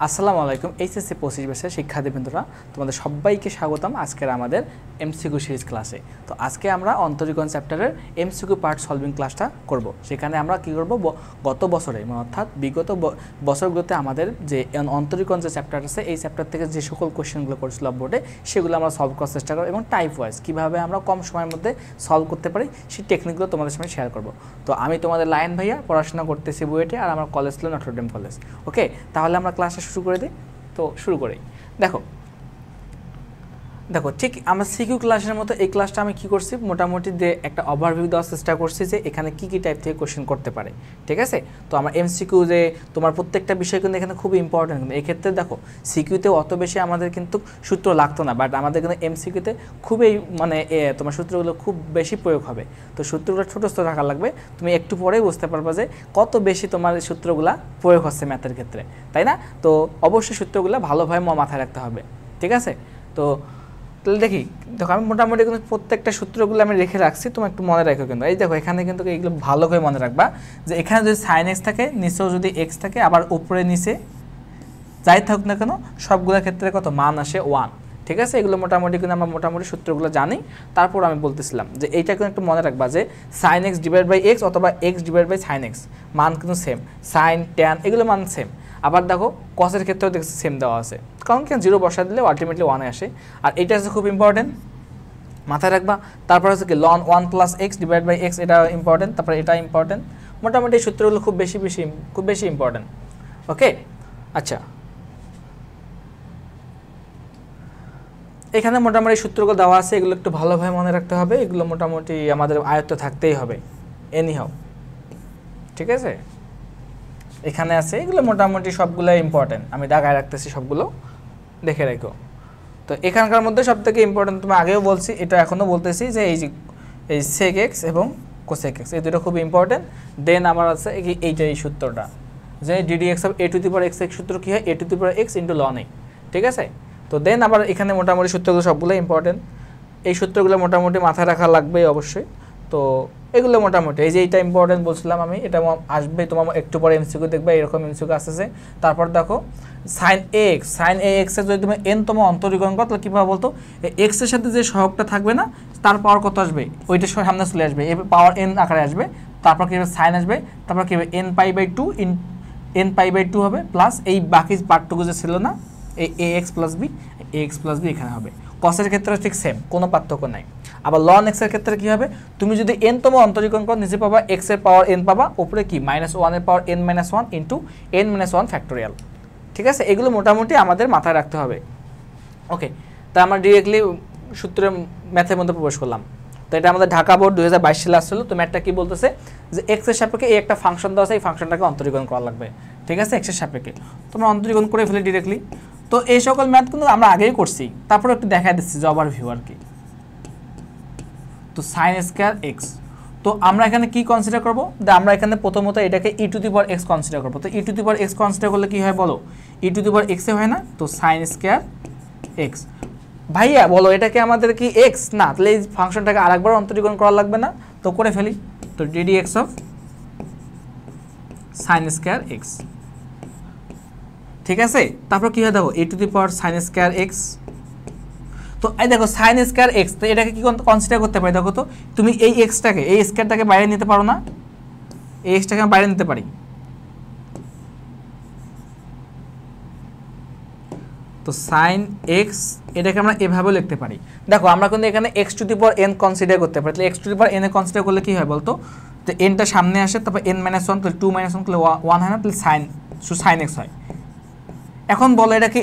আসসালামু আলাইকুম এইচএসসি 25 বর্ষের শিক্ষার্থী বন্ধুরা তোমাদের সবাইকে স্বাগতম আজকের আমাদের এমসিকিউ সিরিজ ক্লাসে। তো আজকে আমরা অন্তরীকরণ চ্যাপ্টারের এমসিকিউ পার্ট সলভিং ক্লাসটা করব। সেখানে আমরা কি করব, গত বছরে অর্থাৎ বিগত বছরগুলোতে আমাদের যে অন্তরীকরণ যে চ্যাপ্টার আছে এই চ্যাপ্টার থেকে যে সকল কোশ্চেনগুলো করেছিল বোর্ডে সেগুলো আমরা সলভ করার চেষ্টা করব এবং টাইপ ওয়াইজ কীভাবে আমরা কম সময়ের মধ্যে সলভ করতে পারি সেই টেকনিকগুলো তোমাদের সামনে শেয়ার করব। তো আমি তোমাদের লায়ন ভাইয়া পড়াশোনা করতেছি বুয়েটে, আর আমার কলেজ ছিল নটর ডেম কলেজ। ওকে, তাহলে আমরা ক্লাসটা শুরু করে দিই। তো শুরু করি। দেখো ঠিক আমার সিকিউ ক্লাসের মতো এই ক্লাসটা আমি কি করছি, মোটামুটি যে একটা ওভারভিউ দেওয়ার চেষ্টা করছি যে এখানে কি কি টাইপ থেকে কোশ্চেন করতে পারে। ঠিক আছে, তো আমার এমসিকিউ যে তোমার প্রত্যেকটা বিষয় কিন্তু এখানে খুবই ইম্পর্টেন্ট। কিন্তু এক্ষেত্রে দেখো সিকিউতে অত বেশি আমাদের কিন্তু সূত্র লাগতো না, বাট আমাদের কিন্তু এমসিকিউতে খুবই তোমার সূত্রগুলো খুব বেশি প্রয়োগ হবে। তো সূত্রগুলো ছোটো ছোটো রাখা লাগবে, তুমি একটু পরেই বুঝতে পারবে যে কত বেশি তোমার সূত্রগুলা প্রয়োগ হচ্ছে ম্যাথের ক্ষেত্রে, তাই না? তো অবশ্যই সূত্রগুলো ভালোভাবে মাথায় রাখতে হবে। ঠিক আছে, তো তাহলে দেখো আমি মোটামুটি কিন্তু প্রত্যেকটা সূত্রগুলো আমি রেখে রাখছি, তুমি একটু মনে রাখো। কিন্তু এই দেখো এখানে কিন্তু এইগুলো ভালো করে মনে রাখবা যে এখানে যদি সাইন এক্স থাকে, নিচেও যদি এক্স থাকে, আবার উপরে নিচে যাই থাকুক না কেন সবগুলোর ক্ষেত্রে কত মান আসে 1। ঠিক আছে, এগুলো মোটামুটি কিন্তু আমরা মোটামুটি সূত্রগুলো জানি। তারপর আমি বলতেছিলাম যে এইটা কিন্তু একটু মনে রাখবা যে sine x divide by x অথবা x divide by sine x মান কিন্তু সেম, সাইন ট্যান এগুলো মান সেম। আবার দেখো কসের ক্ষেত্রেও দেখছি সেম দেওয়া আছে, কারণ কেন 0 বসা দিলে আলটিমেটলি 1 আসে। আর এটা হচ্ছে খুব ইম্পর্টেন্ট, মাথায় রাখবা। তারপর হচ্ছে কি লন 1 plus x divide by x, এটা ইম্পর্টেন্ট। তারপরে এটা ইম্পর্টেন্ট। মোটামুটি এই সূত্রগুলো খুব বেশি ইম্পর্টেন্ট। ওকে, আচ্ছা এখানে মোটামুটি সূত্রগুলো দেওয়া আছে, এগুলো একটু ভালোভাবে মনে রাখতে হবে। এগুলো মোটামুটি আমাদের আয়ত্তে থাকতেই হবে এনিহাউ। ঠিক আছে, এখানে আছে এগুলো মোটামুটি সবগুলো ইম্পর্টেন্ট, আমি দাগায় রাখতেছি, সবগুলো দেখে রেখো। তো এখানকার মধ্যে সবথেকে ইম্পর্টেন্ট তুমি আগেও বলছি, এটা এখনও বলতেছি যে এই সেক এক্স এবং কোসেক এক্স এই দুটো খুব ইম্পর্টেন্ট। দেন আমার আছে এইটা এই সূত্রটা যে d d x of a to the power x x সূত্র কী হয়, a to the power x into ln a. ঠিক আছে, তো দেন আবার এখানে মোটামুটি সূত্রগুলো সবগুলো ইম্পর্টেন্ট, এই সূত্রগুলো মোটামুটি মাথায় রাখা লাগবে অবশ্যই। তো এগুলো মোটামুটি এই যে এইটা ইম্পর্টেন্ট বলছিলাম আমি, এটা আসবে তোমার একটু পরে এমসিকিউ দেখবে, এরকম এমসিকিউ আসতেছে। তারপর দেখো সাইন এ এক্সের যদি তুমি এন তম অন্তরীকরণ করো তাহলে কীভাবে বলতো, এক্সের সাথে যে সহগটা থাকবে না তার পাওয়ার কত আসবে, ওইটা সামনে চলে আসবে, এ পাওয়ার এন আকারে আসবে। তারপর কী হবে সাইন আসবে, তারপর কী হবে এন পাই বাই টু হবে, প্লাস এই বাকি পার্টটুকু যে ছিল না এই এ এক্স প্লাস বি এখানে হবে। কসের ক্ষেত্রে ঠিক সেম, কোনো পার্থক্য নাই। আবার লন এক্সের ক্ষেত্রে কী হবে, তুমি যদি এন তম অন্তরীকরণ করো নিচে পাবা এক্সের পাওয়ার এন পাবা, উপরে কি -1 এর পাওয়ার n-1 ইন্টু n-1 ফ্যাক্টোরিয়াল। ঠিক আছে, এগুলো মোটামুটি আমাদের মাথায় রাখতে হবে। ওকে, তা আমরা ডিরেক্টলি সূত্রের ম্যাথের মধ্যে প্রবেশ করলাম। তো এটা আমাদের ঢাকা বোর্ড 2022 সালে আসছিল। তো ম্যাথটা কি বলতেছে যে এক্সের সাপেক্ষে এই একটা ফাংশন দেওয়া আছে, এই ফাংশনটাকে অন্তরীকরণ করা লাগবে। ঠিক আছে, এক্সের সাপেক্ষে তোমরা অন্তরীকরণ করে ফেলে ডিরেক্টলি। তো এই সকল ম্যাথ কিন্তু আমরা আগেই করছি, তারপরে একটু দেখা দিচ্ছি যে ওভারভিউ আর কি। তো সাইন স্কয়ার এক্স, তো আমরা এখানে কি কনসিডার করব, আমরা এখানে প্রথমত এটাকে e to the power x consider করবো। তো e to the power x consider করলে কি হয় বলো, ই টু দি পাওয়ার এক্সে হয় না, তো সাইন স্কয়ার এক্স। ভাইয়া বলো এটা কি আমাদের কি এক্স না, তাহলে এই ফাংশনটাকে আরেকবার অন্তরীকরণ করা লাগবে না? তো করে ফেলি। তো d d x of sine square x. ঠিক আছে, তারপর কি হয় দেখো e to the power sine square x. তো এই দেখো সাইন স্কয়ার এক্স, তো এটাকে কি কনসিডার করতে পারি, দেখো তো তুমি এই এক্সটাকে এই স্কয়ারটাকে বাইরে নিতে পারো না, এই এক্সটাকে আমি বাইরে নিতে পারি। তো সাইন এক্স এটাকে আমরা এভাবে লিখতে পারি। দেখো আমরা কিন্তু এখানে x two the power N consider করতে পারি, তাহলে x two the power N A consider করলে কি হয় বলতো, তো এনটা সামনে আসে, তারপর n-1 তাহলে 2-1 তাহলে 1 হয় না, তাহলে সাইন এক্স হয়। এখন বলো এটা কি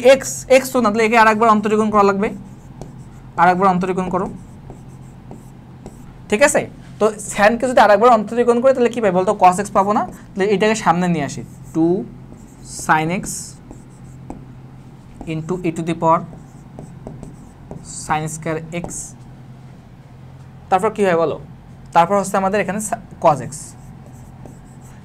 এক্স তো না, তাহলে একে আরেকবার অন্তরীকরণ করা লাগবে, আরেকবার অন্তরীকরণ করো। ঠিক আছে, তো সাইনকে যদি আরেকবার অন্তরীকরণ করে তাহলে কী পাই বলতো, কস এক্স পাবো না, তাহলে এটাকে সামনে নিয়ে আসি, 2 sine x into e to the power sine square x. তারপর কী হয় বলো, তারপর হচ্ছে আমাদের এখানে কস এক্স।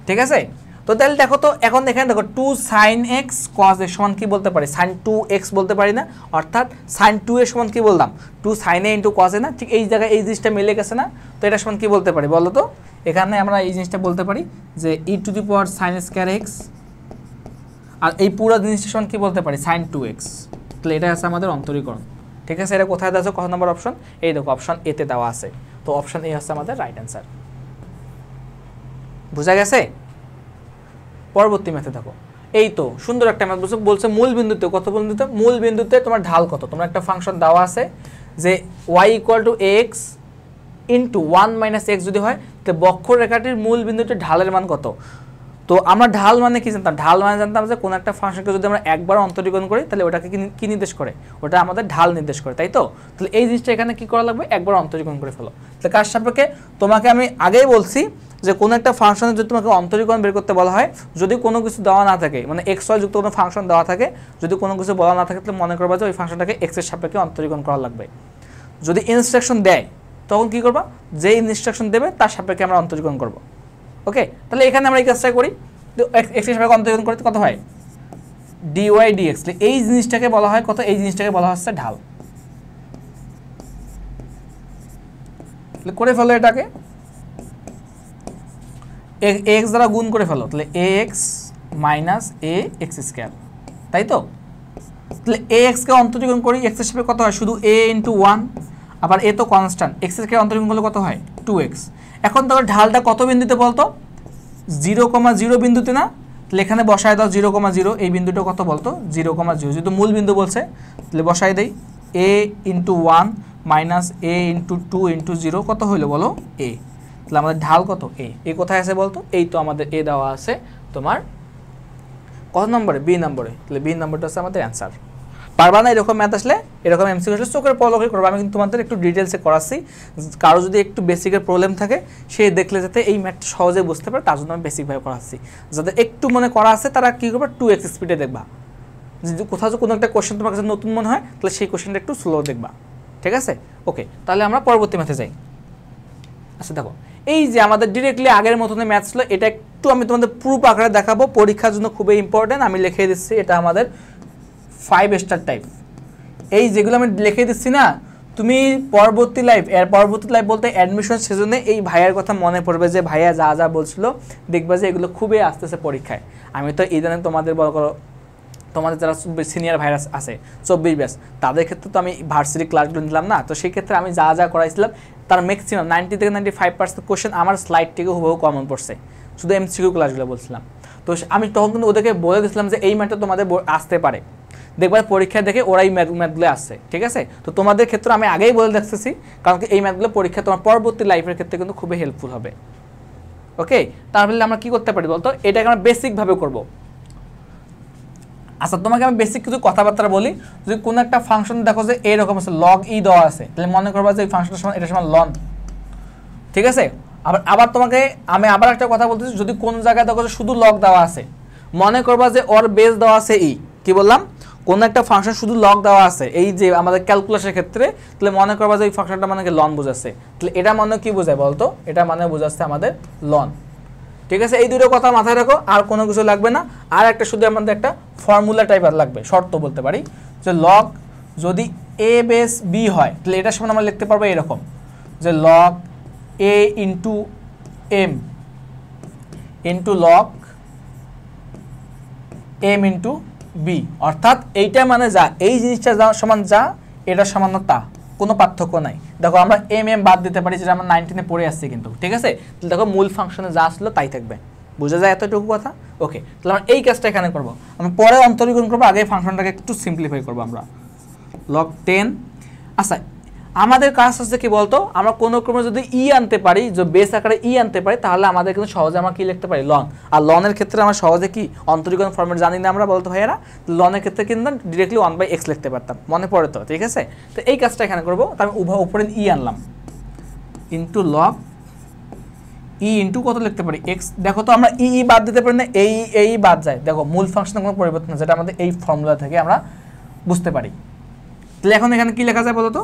ঠিক আছে, তো তাহলে দেখো তো এখন এখানে দেখো 2 সাইন এক্স কস এক্স সমান কী বলতে পারি, সাইন 2x বলতে পারি না, অর্থাৎ সাইন 2 এর সমান কী বললাম 2 সাইন এ ইন্টু কস এ না। ঠিক এই জায়গায় এই জিনিসটা মিলে গেছে না, তো এটা সমান কী বলতে পারি বলো তো, এখানে আমরা এই জিনিসটা বলতে পারি যে e to the power sine square x আর এই পুরো জিনিসটা সমান কি বলতে পারি sin 2x। তাহলে এটা আছে আমাদের অন্তরীকরণ। ঠিক আছে, এটা কোথায় দেওয়া আছে, কত নম্বর অপশন, এই দেখো অপশন এ তে দেওয়া আছে। তো অপশন এ হচ্ছে আমাদের রাইট অ্যান্সার। বুঝা গেছে? পরবর্তী ম্যাথে দেখো, এই তো সুন্দর একটা ম্যাথ বলছে মূল বিন্দুতে, কত বিন্দুতে, মূল বিন্দুতে তোমার ঢাল কত। তোমার একটা ফাংশন দেওয়া আছে যে y = x * 1 - x যদি হয়, তো বক্ররেখাটির মূল বিন্দুতে ঢালের মান কত। তো আমরা ঢাল মানে কি জানতাম, ঢাল মানে জানতাম যে কোন একটা ফাংশনকে যদি আমরা একবার অন্তরীকরণ করি তাহলে ওটাকে কি নির্দেশ করে, ওটা আমাদের ঢাল নির্দেশ করে, তাই তো। তাহলে এই জিনিসটা এখানে কি করা লাগবে, একবার অন্তরীকরণ করে ফেলো। তাহলে কার সাপেক্ষে, তোমাকে আমি আগেই বলছি যে কোনো একটা ফাংশনে যদি তোমাকে অন্তরীকরণ বের করতে বলা হয়, যদি কোনো কিছু দেওয়া না থাকে, মানে এক্স ওয়াই যুক্ত কোনো ফাংশন দেওয়া থাকে, যদি কোনো কিছু বলা না থাকে, তাহলে মনে করবা যে ওই ফাংশনটাকে এক্স এর সাপেক্ষে অন্তরীকরণ করা লাগবে। যদি ইনস্ট্রাকশন দেয় তখন কি করবা, যে ইনস্ট্রাকশন দেবে তার সাপেক্ষে আমরা অন্তরীকরণ করব। ওকে, তাহলে এখানে আমরা এই কাজটা করি, এক্স এর সাপেক্ষে অন্তরীকরণ করতে কত হয়, dy dx। এই জিনিসটাকে বলা হয় কত, এই জিনিসটাকে বলা হচ্ছে ঢাল। করে ফেলো এটাকে, এক্স দ্বারা গুণ করে ফেলো, তাহলে ax - ax², তাই তো। তাহলে ax কে অন্তরীকরণ করি, x এর সাপেক্ষে কত হয়, শুধু a × 1, আবার a তো কনস্ট্যান্ট, x এর কে অন্তরীকরণ করলে কত হয় 2x। এখন তাহলে ঢালটা কত বিন্দুতে বলতো, 0,0 বিন্দুতে না, তাহলে এখানে বসায় দাও 0,0, এই বিন্দুটা কত বলতো 0,0, যেহেতু মূল বিন্দু বলছে তাহলে বসায় দেই a × 1 - a × 2 × 0 কত হইলো বলো a। তাহলে আমাদের ঢাল কত a, এই কোথায় আছে বলতো, এই তো আমাদের a দেওয়া আছে তোমার কত নম্বরে, বি নম্বরে। তাহলে বি নম্বরটা হচ্ছে আমাদের অ্যান্সার। পারবা না এরকম ম্যাথ আসলে, এরকম এমসিকিউ আসলে চোখের পলকে করবো। আমি কিন্তু তোমাদের একটু ডিটেলসে করাচ্ছি, কারো যদি একটু বেসিকের প্রবলেম থাকে সে দেখলে যাতে এই ম্যাথটা সহজে বুঝতে পারে, তার জন্য আমি বেসিকভাবে করাচ্ছি। যাদের একটু মনে করা আছে তারা কী করবে, 2x স্পিডে দেখবা। যদি কোথাও কোনো একটা কোশ্চেন তোমার কাছে নতুন মনে হয় তাহলে সেই কোশ্চেনটা একটু স্লো দেখবা। ঠিক আছে, ওকে, তাহলে আমরা পরবর্তী ম্যাথে যাই। আচ্ছা দেখো, এই যে আমাদের ডিরেক্টলি আগের মতনই ম্যাথ ছিল, এটা একটু আমি তোমাদের প্রুফ আকারে দেখাবো, পরীক্ষার জন্য খুবই ইম্পর্টেন্ট। আমি লিখে দিচ্ছি, এটা আমাদের 5 স্টার টাইপ। এই যেগুলো আমি লিখে দিচ্ছি না, তুমি পরবর্তী লাইফ, এর পরবর্তী লাইফ বলতে অ্যাডমিশন সেজনে এই ভাইয়ার কথা মনে পড়বে, যে ভাইয়া যা যা বলছিল, দেখবা যে এগুলো খুবই আসতেছে পরীক্ষায়। আমি তো এই জানি তোমাদের বড় করো, তোমাদের যারা সিনিয়র ভাইরাস আছে 24 ব্যাচ, তাদের ক্ষেত্রে তো আমি ভার্সিটি ক্লাসগুলো নিলাম না, তো সেই ক্ষেত্রে আমি যা যা করাইছিলাম তার ম্যাক্সিমাম 90 থেকে 95% কোশ্চেন আমার স্লাইড থেকে হুবহু কমন পড়ছে, শুধু এমসিকিউ ক্লাসগুলো বলছিলাম। তো আমি তখন কিন্তু ওদেরকে বলে দিয়েছিলাম যে এই ম্যাথটা তোমাদের আসতে পারে, দেখবার পরীক্ষায় দেখে ওরাই ম্যাথগুলো আসছে। ঠিক আছে, তো তোমাদের ক্ষেত্রে আমি আগেই বলে দেখতেছি, কারণ কি এই ম্যাথগুলো পরীক্ষা তোমার পরবর্তী লাইফের ক্ষেত্রে কিন্তু খুবই হেল্পফুল হবে। ওকে, তাহলে আমরা কি করতে পারি বলতো, এটাকে আমরা বেসিকভাবে করবো। আচ্ছা, তোমাকে আমি বেসিক কিছু কথাবার্তা বলি। যদি কোনো একটা ফাংশন দেখো যে এরকম আছে, log e দেওয়া আছে, তাহলে মনে করবা যে এই ফাংশনটার সমান, এটা সমান ln। ঠিক আছে, আবার তোমাকে আমি আবার একটা কথা বলতেছি, যদি কোন জায়গায় দেখো যে শুধু log দেওয়া আছে, মনে করবা যে ওর বেস দেওয়া আছে ই, কি বললাম, কোন একটা ফাংশন শুধু log দেওয়া আছে, এই যে আমাদের ক্যালকুলাসের ক্ষেত্রে, তাহলে মনে করবা যে এই ফাংশনটা মানে কি ln বোঝাচ্ছে। তাহলে এটা মানে কি বোঝায় বলতো, এটা মানে বোঝাচ্ছে আমাদের ln। ঠিক আছে, এই দুটো কথা মাথায় রাখো, আর কোনো কিছু লাগবে না। আর একটা শুধু আমাদের একটা ফর্মুলা টাইপের লাগবে, শর্ত বলতে পারি, যে log যদি a বেস b হয়, তাহলে এটার সমান আমরা লিখতে পারবো এরকম, যে log a * m * log m * b, অর্থাৎ এইটা মানে যা, এই জিনিসটা যা সমান যা, এটা সমান তা, কোনো পার্থক্য নাই। দেখো আমরা এম বাদ দিতে পারি, যেটা আমরা 19-এ পড়ে আসছি কিন্তু। ঠিক আছে, তাহলে দেখো মূল ফাংশনে যা আসলো তাই থাকবে, বোঝা যায় এতটুকু কথা। ওকে, তাহলে আমরা এই কাজটা এখানে করবো, আমি পরে অন্তরীকরণ করবো, আগে ফাংশনটাকে একটু সিম্পলিফাই করবো আমরা। log 10, আচ্ছা আমাদের কাজ হচ্ছে কি বলতো, আমরা কোনো ক্রমে যদি ই আনতে পারি, যে বেস আকারে ই আনতে পারি, তাহলে আমাদের কিন্তু সহজে আমরা কি লিখতে পারি লন। আর লনের ক্ষেত্রে আমরা সহজে কি অন্তরীকরণ ফর্মেট জানি না আমরা বলতো ভাইয়েরা, লনের ক্ষেত্রে কিন্তু ডিরেক্টলি 1/x লিখতে পারতাম, মনে পড়ে তো। ঠিক আছে, তো এই কাজটা এখানে করবো, তো আমি উভয় উপরে ই আনলাম, ইন্টু লগ ই ইন্টু কত লিখতে পারি এক্স। দেখো তো আমরা ই বাদ দিতে পারি না, এই বাদ যায়, দেখো মূল ফাংশনের কোনো পরিবর্তন না, যেটা আমাদের এই ফর্মুলা থেকে আমরা বুঝতে পারি। তাহলে এখন এখানে কি লেখা যায় বলো তো,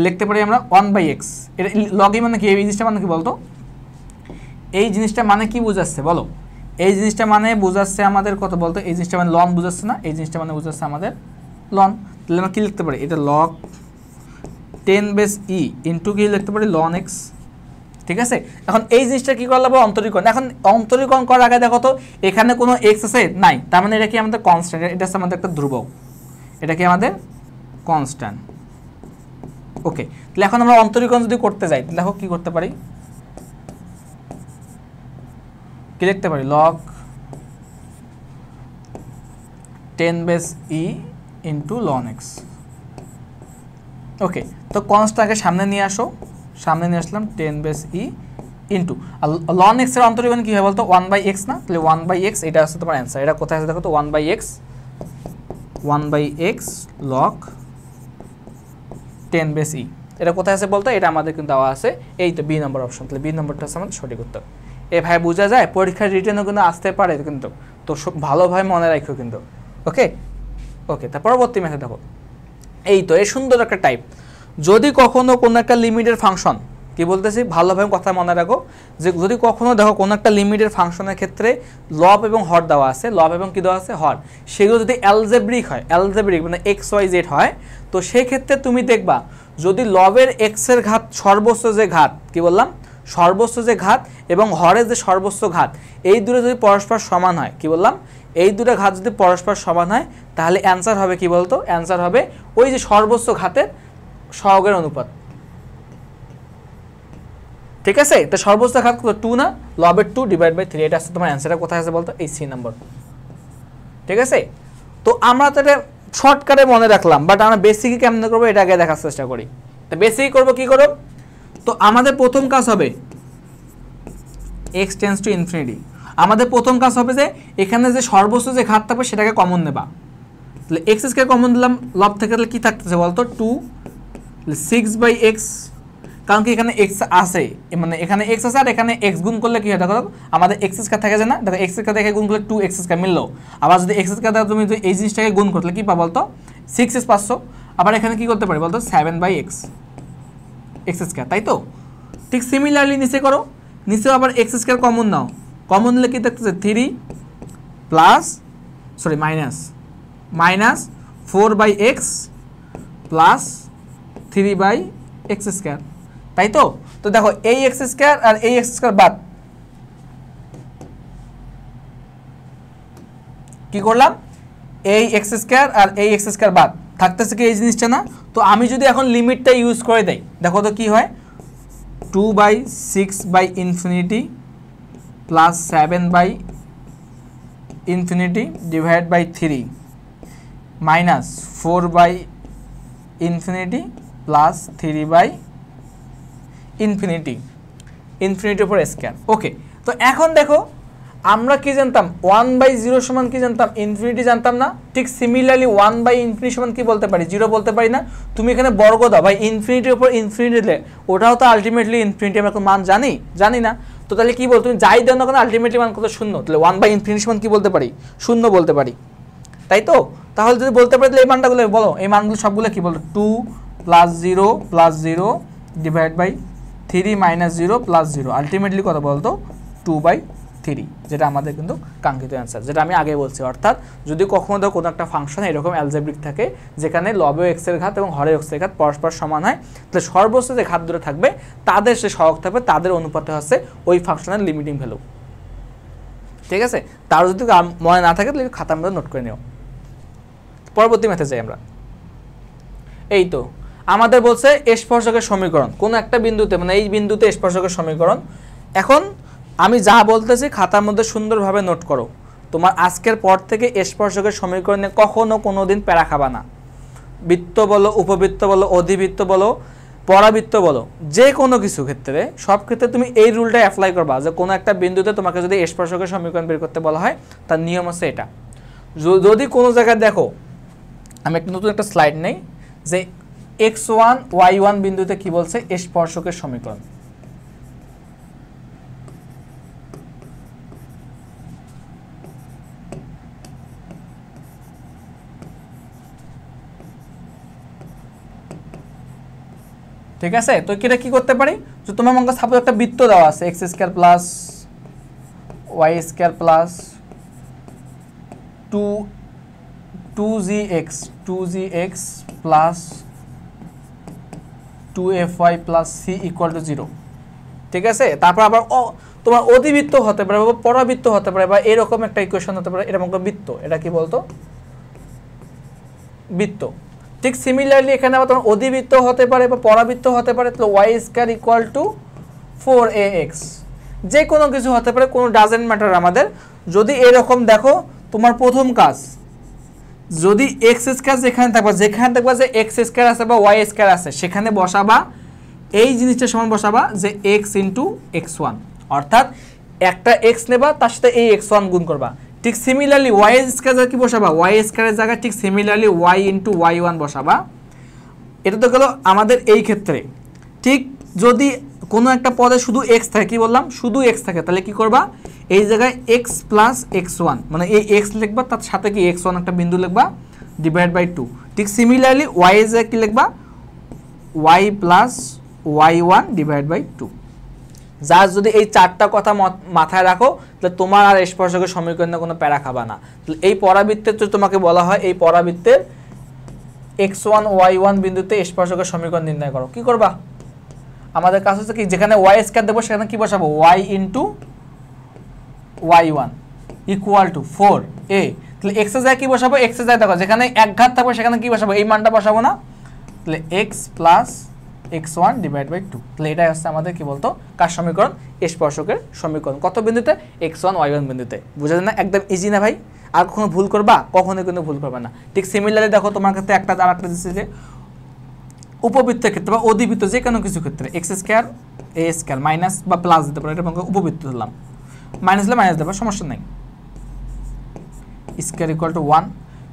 লিখতে পারি আমরা 1/x। এটা লগ ই মানে কি, এই জিনিসটা মানে কি বলতো, এই জিনিসটা মানে কি বোঝাচ্ছে বলো, এই জিনিসটা মানে বোঝাচ্ছে আমাদের কত বলতো, এই জিনিসটা মানে লন বোঝাচ্ছে না, এই জিনিসটা মানে বোঝাচ্ছে আমাদের লন। তাহলে আমরা কি লিখতে পারি, এটা log 10 বেস ই ইন্টু কি লিখতে পারি ln x ঠিক আছে, এখন এই জিনিসটা কি করলাম অন্তরীকরণ। এখন অন্তরীকরণ করার আগে দেখো তো এখানে কোনো এক্স আছে নাই, তার মানে এটা কি আমাদের কনস্ট্যান্ট, এটা হচ্ছে আমাদের একটা ধ্রুবক, এটা কি আমাদের কনস্ট্যান্ট। ওকে, তাহলে এখন আমরা অন্তরীকরণ যদি করতে যাই দেখো কি করতে পারি, কি লিখতে পারি, লগ 10 বেস ই ইন্টু লন এক্স। ওকে, তো কনস্ট্যান্টকে সামনে নিয়ে আসো, সামনে নিয়ে আসলাম 10 বেস ই ইন্টু লন এক্সের অন্তরীকরণ কী হয় বলতো 1/x না, তাহলে 1/x এটা হচ্ছে তোমার অ্যান্সার। এটা কোথায় আছে দেখো তো 1/x লগ 10 বেস ই, এটা কোথায় আছে বলতো, এটা আমাদের কিন্তু দেওয়া আছে এই তো বি নম্বর অপশন। তাহলে বি নম্বরটা হচ্ছে আমাদের সঠিক উত্তর। এ ভাই বোঝা যায়, পরীক্ষার রিটেনও কিন্তু আসতে পারে কিন্তু, তো ভালোভাবে মনে রাখো কিন্তু। ওকে ওকে, তার পরবর্তী ম্যাথে দেখো, এই তো এই সুন্দর একটা টাইপ, যদি কখনো কোনো একটা লিমিটের ফাংশন, কি বলতেছি ভালোভাবে কথা মনে রাখো, যে যদি কখনো দেখো কোনো একটা লিমিটের ফাংশনের ক্ষেত্রে লব এবং হর দেওয়া আছে, লব এবং কি দেওয়া আছে হর, সেগুলো যদি অ্যালজেব্রিক হয়, অ্যালজেব্রিক মানে এক্স ওয়াই জেড হয়, তো সেই ক্ষেত্রে তুমি দেখবা যদি লবের এক্সের ঘাত সর্বোচ্চ যে ঘাত, কি বললাম সর্বোচ্চ যে ঘাত, এবং হরের যে সর্বোচ্চ ঘাত, এই দুটো যদি পরস্পর সমান হয়, কি বললাম এই দুটো ঘাত যদি পরস্পর সমান হয়, তাহলে অ্যান্সার হবে কি বলতো, অ্যান্সার হবে ওই যে সর্বোচ্চ ঘাতের সহগের অনুপাত। ঠিক আছে, তো সর্বোচ্চ ঘাত কত 2 না, লবের 2 / 3, এটা আছে তোমার অ্যান্সারটা কোথায় আছে বলতো, এই সি নাম্বার। ঠিক আছে, তো আমরা তো এটা শর্টকাটে মনে রাখলাম, বাট আমরা বেসিকই কেমনে করবো এটা আগে দেখার চেষ্টা করি। তো বেসিক করবো কি করব, তো আমাদের প্রথম কাজ হবে x টেন্ডস টু ইনফিনিটি, আমাদের প্রথম কাজ হবে যে এখানে যে সর্বোচ্চ যে ঘাত থাকবে সেটাকে কমন নেবা। তাহলে এক্স স্কয়ার কমন দিলাম লব থেকে, তাহলে কি থাকতেছে বলতো 2 6/x, কারণ কি এখানে x আছে, মানে এখানে x আছে আর এখানে x গুণ করলে কি হয় দেখো আমাদের x স্কয়ার থাকে যে না, দেখো x স্কয়ার দেখে গুণ করলে 2x স্কয়ার মিললো, আবার যদি x স্কয়ার দেখো তুমি যদি এই জিনিসটাকে গুণ করলে কি পাবো বলতো 6x 500, আবার এখানে কি করতে পারি বলতো 7/x x স্কয়ার, তাই তো। ঠিক সিমিলারলি নিচে করো, নিচেও আবার x স্কয়ার কমন নাও, কমন নিলে কি থাকতেছে 3 plus sorry minus 4/x plus 3/x square, তাই তো। তো দেখো এই x স্কয়ার আর এই x স্কয়ার বাদ, কি করলাম এই x স্কয়ার আর এই x স্কয়ার বাদ, থাকতেছে কি এই জিনিসটা না। তো আমি যদি এখন লিমিটটা ইউজ করে দেই দেখো তো কি হয়, 2/6/∞ plus 7/∞ divide by 3 minus 4/∞ plus 3/∞ ইনফিনিটির উপর স্কয়ার। ওকে, তো এখন দেখো আমরা কি জানতাম 1/0 সমান কি জানতাম, ইনফিনিটি জানতাম না। ঠিক সিমিলারলি 1/∞ সমান কি বলতে পারি, 0 বলতে পারি না। তুমি এখানে বর্গ দাও ভাই, ইনফিনিটির উপর ইনফিনিটি দিলে ওটাও তো আলটিমেটলি ইনফিনিটি, আমরা মান জানি না। তো তাহলে কি বল, তুমি যাই দাও না কেন আলটিমেটলি মান কত 0, তাহলে 1/∞ সমান কি বলতে পারি 0 বলতে পারি, তাই তো। তাহলে যদি বলতে পারি তাহলে এই মানটাগুলো বলো, এই মানগুলো সবগুলো কি বলতো 2 + 0 + 0 ডিভাইড বাই 3 - 0 + 0, আলটিমেটলি কত বলতো 2/3, যেটা আমাদের কিন্তু কাঙ্ক্ষিত অ্যান্সার, যেটা আমি আগে বলছি। অর্থাৎ যদি কখনো ধরো কোনো একটা ফাংশন এরকম অ্যালজেব্রিক থাকে যেখানে লবে এক্সের ঘাত এবং হরে এক্সের ঘাত পরস্পর সমান হয়, তাহলে সর্বোচ্চ যে ঘাত দুটো থাকবে তাদের সে সহগ থাকবে, তাদের অনুপাতে হচ্ছে ওই ফাংশনের লিমিটিং ভ্যালু। ঠিক আছে, তার যদি মনে না থাকে তাহলে খাতার মধ্যে নোট করে নিও। পরবর্তী ম্যাথে যাই আমরা। এই তো আমাদের বলছে স্পর্শকের সমীকরণ, কোন একটা বিন্দুতে মানে এই বিন্দুতে স্পর্শকের সমীকরণ। এখন আমি যা বলতেছি খাতার মধ্যে সুন্দরভাবে নোট করো, তোমার আজকের পর থেকে স্পর্শকের সমীকরণে কখনো কোনো দিন প্যারা খাবা না। বৃত্ত বলো, উপবৃত্ত বলো, অধিবৃত্ত বলো, পরাবৃত্ত বলো, যে কোনো কিছু ক্ষেত্রে সব ক্ষেত্রে তুমি এই রুলটা অ্যাপ্লাই করবা যে কোনো একটা বিন্দুতে তোমাকে যদি স্পর্শকের সমীকরণ বের করতে বলা হয় তার নিয়ম হচ্ছে এটা। যদি কোনো জায়গায় দেখো, আমি একটা নতুন একটা স্লাইড নেই, যে x1 y1 বিন্দুতে কি বলছে স্পর্শকের সমীকরণ। ঠিক আছে, তো এটা কি করতে পারি, যে তোমার মনে করো সাপোজ একটা বৃত্ত দেওয়া আছে x² + y² plus 2gx plus 2fy plus c = 0। ঠিক আছে। তারপর আবার তোমার অধিবৃত্ত হতে পারে বা পরাবৃত্ত হতে পারে বা এরকম একটা ইকুয়েশন হতে পারে, এরকম একটা বৃত্ত, এটা কি বলতো বৃত্ত। ঠিক সিমিলারলি এখানে আবার তোমার অধিবৃত্ত হতে পারে বা পরাবৃত্ত হতে পারে, তাহলে Y square equal two 4ax, যে কোনো কিছু হতে পারে, কোনো ডাজেন্ট ম্যাটার আমাদের। যদি এরকম দেখো তোমার প্রথম কাজ, যদি এক্স স্কয়ার যেখানে থাকবা যে এক্স স্কয়ার আছে বা ওয়াই স্কয়ার আছে সেখানে বসাবা এই জিনিসটা সমান বসাবা যে এক্স ইন্টু এক্স ওয়ান, অর্থাৎ একটা এক্স নেবা তার সাথে এই এক্স ওয়ান গুণ করবা। ঠিক সিমিলারলি ওয়াই স্কয়ার কি বসাবা, ওয়াই স্কয়ারের জায়গায় ঠিক similarly y into y one বসাবা। এটা তো গেল আমাদের এই ক্ষেত্রে। ঠিক যদি কোনো একটা পদে শুধু এক্স থাকে, কি বললাম শুধু এক্স থাকে, তাহলে কি করবা এই জায়গায় এক্স প্লাস এক্স ওয়ান, মানে এই এক্স লিখবা তার সাথে কি এক্স ওয়ান একটা বিন্দু লিখবা ডিভাইড বাই 2। ঠিক সিমিলারলি ওয়াই এর জায়গায় কি লিখবা y plus y one divide by 2। যার যদি এই চারটা কথা মাথায় রাখো তাহলে তোমার আর স্পর্শকের সমীকরণে কোনো প্যারা খাবা না। তাহলে এই পরাবৃত্তের তো তোমাকে বলা হয় এই পরাবৃত্তের x1 y1 বিন্দুতে স্পর্শকের সমীকরণ নির্ণয় করো। কি করবা, আমাদের কাছে হচ্ছে কি যেখানে y স্কয়ার দেবো সেখানে কি বসাবো y into y1 equal to 4a। তাহলে x এর জায়গায় কি বসাবো, x এর জায়গায় দেখো যেখানে এক ঘাত থাকবে সেখানে কি বসাবো এই মানটা বসাবো না, তাহলে x plus x1 divide by 2। তাহলে এটা হচ্ছে আমাদের কি বলতো কার সমীকরণ, স্পর্শকের সমীকরণ। কত বিন্দুতে, x1 y1 বিন্দুতে। বুঝা যায় না, একদম ইজি না ভাই। আর কখনো ভুল করবা, কখনোই কিন্তু ভুল করবা না। ঠিক সিমিলারলি দেখো তোমার ক্ষেত্রে একটা আর একটা দিচ্ছে যে উপবৃত্তের ক্ষেত্রে বা অধিবৃত্ত যে কোনো কিছু ক্ষেত্রে এক্স স্কয়ার এ স্কয়ার মাইনাস বা প্লাস দিতে পারো, এটা উপবৃত্ত ধরলাম, মাইনাস দিলে মাইনাস দেবো সমস্যা নাই। স্কয়ার ইকুয়াল টু 1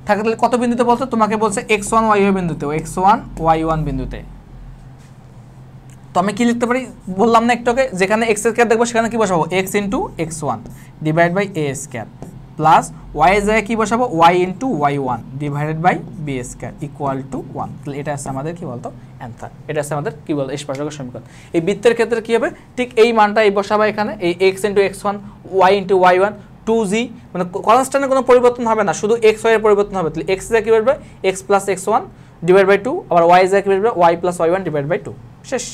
থাকে, তাহলে কত বিন্দুতে বলতো, তোমাকে বলছে x1 y1 বিন্দুতে, x1 y1 বিন্দুতে। তো আমি কি লিখতে পারি বললাম না একটু আগে, যেখানে এক্স স্কয়ার দেখবো সেখানে কি বসাবো x into x one divide by a square plus y এর জায়গায় কি বসাবো y into y one divided by b square equal to 1। তাহলে এটা আছে আমাদের কি বলতো অ্যান্সার, এটা আছে আমাদের কি বলতো স্পর্শকের সমীকরণ। এই বৃত্তের ক্ষেত্রে কি হবে, ঠিক এই মানটা এই বসাবো এখানে, এই x into x one y into y one 2g, মানে কনস্ট্যান্টের কোনো পরিবর্তন হবে না, শুধু এক্স ওয়াই এর পরিবর্তন হবে। তাহলে এক্স এর জায়গায় কি বেরবে x plus x one divide by 2, আবার ওয়াই এর জায়গায় কি বেরবে y plus y one divide by 2। শেষ।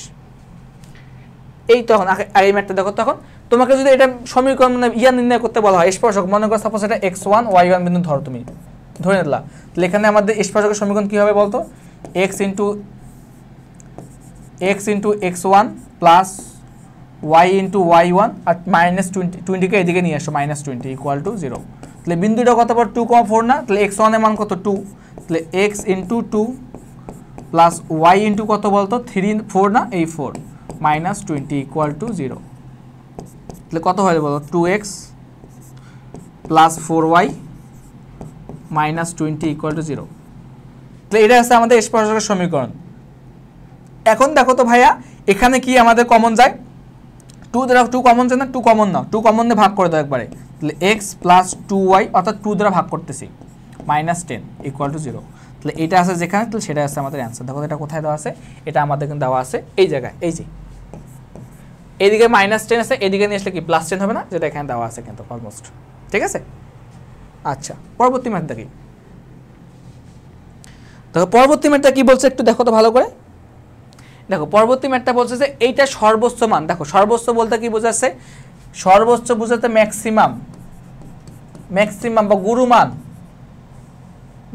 এই তখন এই ম্যাথটা দেখো, তখন তোমাকে যদি এটা সমীকরণ মানে নির্ণয় করতে বলা হয় স্পর্শক, মনে করো সাপোজ এটা x1 y1 বিন্দু ধরো, তুমি ধরে নিলা, তাহলে এখানে আমাদের স্পর্শকের সমীকরণ কি হবে বলতো x into x1 plus y into y1 আর মাইনাস 20 কে এদিকে নিয়ে আসো -20 ইকুয়াল টু 0। তাহলে বিন্দুটা কত পর 2,4 না, তাহলে x1 এর মান কত 2, তাহলে x into 2 plus y into কত বলতো 3 4 না এই 4 -20 ইকুয়াল টু 0। তাহলে কত হয় বলো 2x plus 4y -20 equal to 0। তাহলে এটা আছে আমাদের স্পর্শকের সমীকরণ। এখন দেখো তো ভাইয়া এখানে কি আমাদের কমন যায়, 2 দ্বারা 2 কমন যায় না, 2 কমন নাও, 2 কমন দিয়ে ভাগ করে দাও একবারে। তাহলে x প্লাস 2y অর্থাৎ 2 দ্বারা ভাগ করতেছি -10 ইকুয়াল টু 0। তাহলে এটা আছে যেখানে, তাহলে সেটা আছে আমাদের অ্যান্সার। দেখো এটা কোথায় দেওয়া আছে, এটা আমাদের কিন্তু দেওয়া আছে এই জায়গায়, এই যে এইদিকে -10 আছে, এদিকে নিয়ে আসলে কি +10 হবে না, যেটা এখানে দেওয়া আছে কিন্তু অলমোস্ট। ঠিক আছে, আচ্ছা পরবর্তী ম্যাথটা কি, দেখো পরবর্তী ম্যাথটা কি বলছে একটু দেখো তো ভালো করে। দেখো পরবর্তী ম্যাথটা বলছে যে এইটা সর্বোচ্চ মান। দেখো সর্বোচ্চ বলতে কি বোঝাচ্ছে, সর্বোচ্চ বোঝাতে ম্যাক্সিমাম বা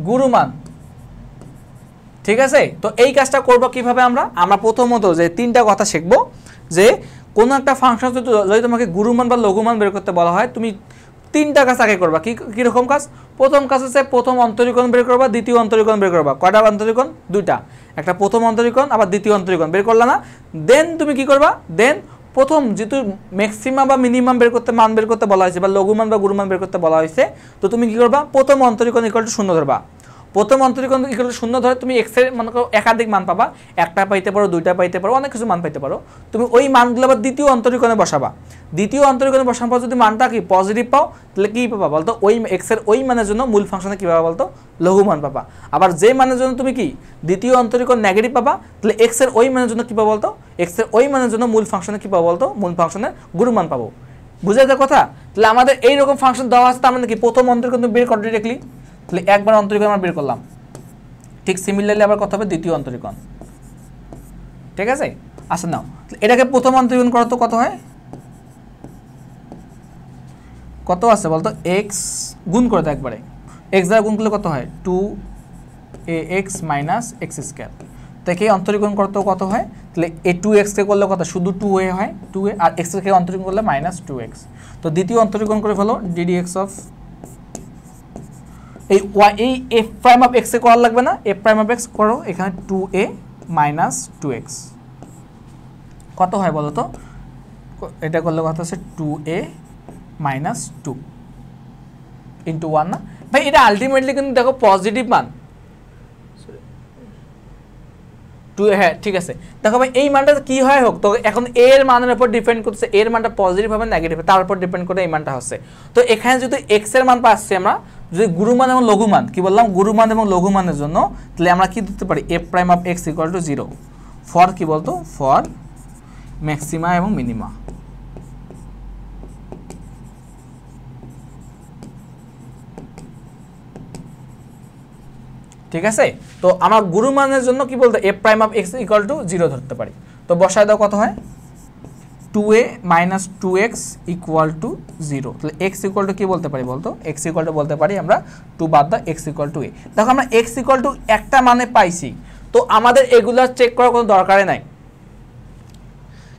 গুরুমান। ঠিক আছে, তো এই কাজটা করব কিভাবে আমরা প্রথমত যে তিনটা কথা শিখবো, যে কোনো একটা ফাংশন যদি তোমাকে গুরুমান বা লঘুমান বের করতে বলা হয়, তুমি তিনটা কাজ আগে করবা। কীরকম কাজ, প্রথম কাজ হচ্ছে প্রথম অন্তরীকরণ বের করবা, দ্বিতীয় অন্তরীকরণ বের করবা। কয়টা অন্তরীকরণ, দুইটা, একটা প্রথম অন্তরীকরণ আবার দ্বিতীয় অন্তরীকরণ বের করলা না, দেন তুমি কি করবা, দেন প্রথম যেহেতু ম্যাক্সিমাম বা মিনিমাম মান বের করতে বলা হয়েছে বা লঘুমান বা গুরুমান বের করতে বলা হয়েছে, তো তুমি কি করবা প্রথম অন্তরীকরণ ইকুয়াল টু 0 ধরবা। প্রথম অন্তরীকরণ ইকুয়াল টু 0 ধরে তুমি এক্স এর মনে করো একাধিক মান পাবা, একটা পাইতে পারো, দুইটা পাইতে পারো, অনেক কিছু মান পাইতে পারো। তুমি ওই মানগুলো আবার দ্বিতীয় অন্তরীকরণে বসাবা। দ্বিতীয় অন্তরীকরণে বসানোর পর যদি মানটা কি পজিটিভ পাও, তাহলে কি পাবা বলতো, ওই এক্স এর ওই মানের জন্য মূল ফাংশনে কি পাবা বলতো লঘুমান পাবা। আবার যে মানের জন্য তুমি কি দ্বিতীয় অন্তরীকরণ নেগেটিভ পাবা, তাহলে এক্স এর ওই মানের জন্য কি পাবা বলতো, এক্স এর ওই মানের জন্য মূল ফাংশনে কি পাবো বলতো, মূল ফাংশনের গুরুমান পাবো। বুঝে যাওয়ার কথা। তাহলে আমাদের এইরকম ফাংশন দেওয়া আছে, তার মানে কি প্রথম অন্তরীকরণ তুমি বের করো ডিরেক্টলি, তাহলে একবার অন্তরীকরণ আমরা বের করলাম। ঠিক সিমিলারলি আবার কথা হবে দ্বিতীয় অন্তরীকরণ। ঠিক আছে, আচ্ছা নাও, এটাকে প্রথম অন্তরীকরণ করো তো কত হয়, কত আছে বলতো, এক্স গুণ করে দাও একবারে, এক্স দ্বারা গুণ করলে কত হয় 2ax মাইনাস এক্স স্কোয়ার, তাকে অন্তরীকরণ করতে কত হয়, তাহলে এই 2x কে করলে কত শুধু 2a হয়, 2a আর x কে অন্তরীকরণ করলে মাইনাস 2x। তো দ্বিতীয় অন্তরীকরণ করে ফেলো ddx অফ এই f প্রাইম অফ x এ করা লাগবে না, f প্রাইম অফ x করো এখানে 2a মাইনাস 2x কত হয় বলো তো, এটা করলে কত আছে 2a মাইনাস 2 ইন্টু 1 না ভাই, এটা আলটিমেটলি কিন্তু দেখো পজিটিভ মান 2, হ্যাঁ ঠিক আছে। দেখো ভাই এই মানটা কি হয় হোক, তো এখন এর মানের উপর ডিপেন্ড করছে, এর মানটা পজিটিভ হবে নেগেটিভ তার উপর ডিপেন্ড করে এই মানটা হচ্ছে। তো এখানে যদি x এর মান পাচ্ছি আমরা, যদি গুরুমান এবং লঘুমান, কি বললাম গুরুমান এবং লঘুমানের জন্য, তাহলে আমরা কি দিতে পারি f prime of x equal two 0 for কি বলতো, ফর ম্যাক্সিমা এবং মিনিমা। ঠিক আছে, তো আমরা গুরুমানের জন্য কি বলতে f prime of x equal two 0 ধরতে পারি। তো বসায় দাও কত হয় 2a minus 2x equal to 0, তাহলে x ইকুয়াল টু কি বলতে পারি বলতো, x ইকুয়াল টু বলতে পারি আমরা 2 বাদ দাও x ইকুয়াল টু a। দেখো আমরা x ইকুয়াল টু একটা মানে পাইছি, তো আমাদের এগুলা চেক করার কোনো দরকারই নাই।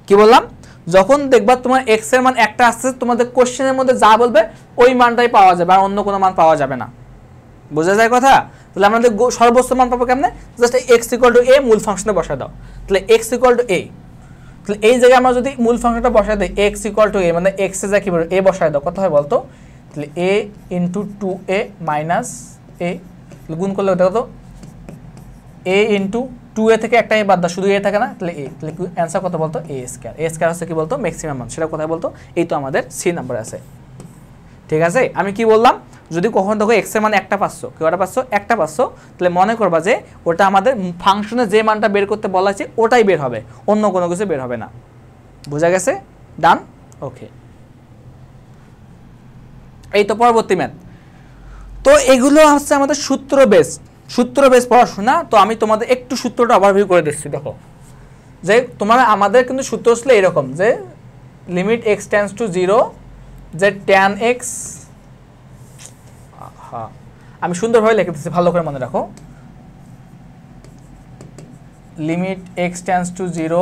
কি বললাম, যখন দেখবা তোমার x এর মান একটা আসছে, তোমাদের কোশ্চেনের মধ্যে যা বলবে ওই মানটাই পাওয়া যাবে, আর অন্য কোনো মান পাওয়া যাবে না। বোঝা যায় কথা, তাহলে আমাদের সর্বোচ্চ মান পাবো কেমনে, just x equal two a মূল ফাংশনে বসায় দাও, তাহলে x ইকুয়াল টু a, তাহলে এই জায়গায় আমরা যদি মূল ফাংশনটা বসায় দিই x ইকুয়াল টু a, মানে x এর জায়গায় কি বলবো a বসায় দাও, কত হয় বলতো, তাহলে a into 2a minus a, গুণ করলে ওটা কত a ইন্টু 2a থেকে একটা a বাদ দাও, শুধু a থাকে না, তাহলে a, তাহলে অ্যান্সার কত বলতো a স্কয়ার। a স্কয়ার হচ্ছে কি বলতো ম্যাক্সিমাম মান, সেটা কোথায় বলতো, এই তো আমাদের সি নাম্বার আছে। ঠিক আছে, আমি কি বললাম, যদি কখন দেখো x এর মান একটা পাচ্ছো, কেউটা পাচ্ছো একটা পাচ্ছো, তাহলে মনে করবা যে ওটা আমাদের ফাংশনে যে মানটা বের করতে বলা আছে ওটাই বের হবে, অন্য কোনো কিছু বের হবে না। বোঝা গেছে, ডান, ওকে। এই তো পরবর্তী ম্যাথ। তো এগুলো হচ্ছে আমাদের সূত্র বেস পড়াশোনা। তো আমি তোমাদের একটু সূত্রটা ওভারভিউ করে দিচ্ছি। দেখো যে তোমরা আমাদের কিন্তু সূত্র ছিল এরকম যে লিমিট x টেন্ডস টু 0, যে tan x, আমি সুন্দরভাবে লিখে দিচ্ছি, ভালো করে মনে রাখো, limit x tends to 0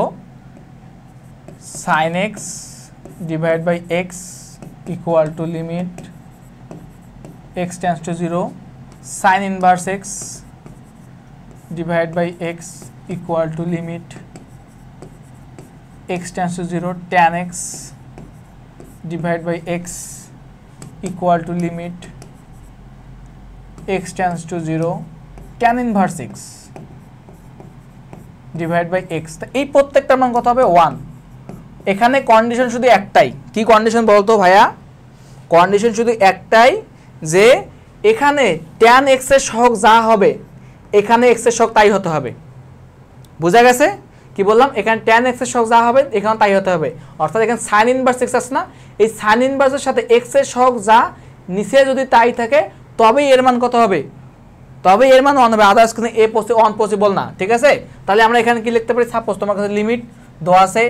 sin x divide by x equal to limit x tends to 0 sin inverse x divide by x equal to limit x tends to 0 tan x divide by x equal to limit x tends to 0 tan inverse x divide by x। এই প্রত্যেকটার মান কত হবে 1। এখানে condition শুধু একটাই, কি condition বলতো ভাইয়া, কন্ডিশন শুধু একটাই যে এখানে tan x এর সহগ যা হবে এখানে x এর সহগ তাই হতে হবে। বোঝা গেছে কি বললাম, এখানে tan x এর সহগ যা হবে এখানে তাই হতে হবে, অর্থাৎ এখানে sin ইনভার্স x আছে না, এই sin ইনভার্সের সাথে x এর সহগ যা নিচে যদি তাই থাকে তবেই এর মান কত হবে, তবে এর মান 1 হবে, আদার্স কিন্তু এ অন পসিবল না। ঠিক আছে, তাহলে আমরা এখানে কি লিখতে পারি, সাপোজ তোমার কাছে লিমিট দেওয়া আছে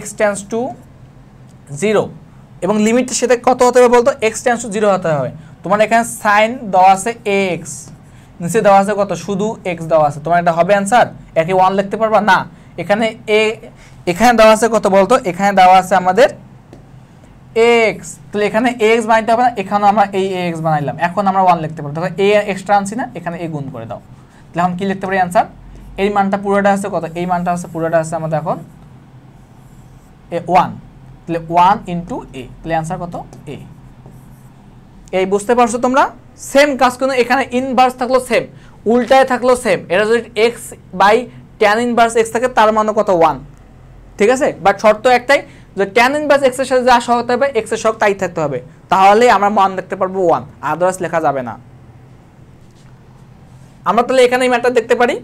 x টেন্ডস টু 0 এবং লিমিটের সাথে কত হতে হবে বলতো, x টেন্ডস টু 0 হতে হবে। তোমার এখানে সাইন দেওয়া আছে ax, নিচে দেওয়া আছে কত, শুধু x দেওয়া আছে, তোমার এটা হবে অ্যান্সার, একে 1 লিখতে পারবা না, এখানে এখানে দেওয়া আছে কত বলতো, এখানে দেওয়া আছে আমাদের x, তাহলে এখানে ax বানাইতে হবে না, এখানে আমরা এই ax বানাইলাম, এখন আমরা 1 লিখতে পারবো, দেখো a এক্সট্রা আনছি না, এখানে a গুণ করে দাও, তাহলে এখন কি লিখতে পারি অ্যান্সার, এই মানটা পুরোটা আছে কত, এই মানটা আছে পুরোটা আছে আমাদের এখন 1, তাহলে 1 ইন্টু a, তাহলে অ্যান্সার কত a। এই বুঝতে পারছো তোমরা, সেম কাজ কিন্তু এখানে ইনভার্স থাকলো সেম, উল্টায় থাকলো সেম, এটা যদি x by tan inverse x থাকে তার মানও কত 1। ঠিক আছে, বাট শর্ত একটাই যে tan ইনভার্স x এর সাথে যা সহগ হতে হবে x এর সহগ তাই থাকতে হবে, তাহলে আমরা মান দেখতে পারবো 1, আদারওয়াইজ লেখা যাবে না। আমরা তাহলে এখানে এই ম্যাথটা দেখতে পারি,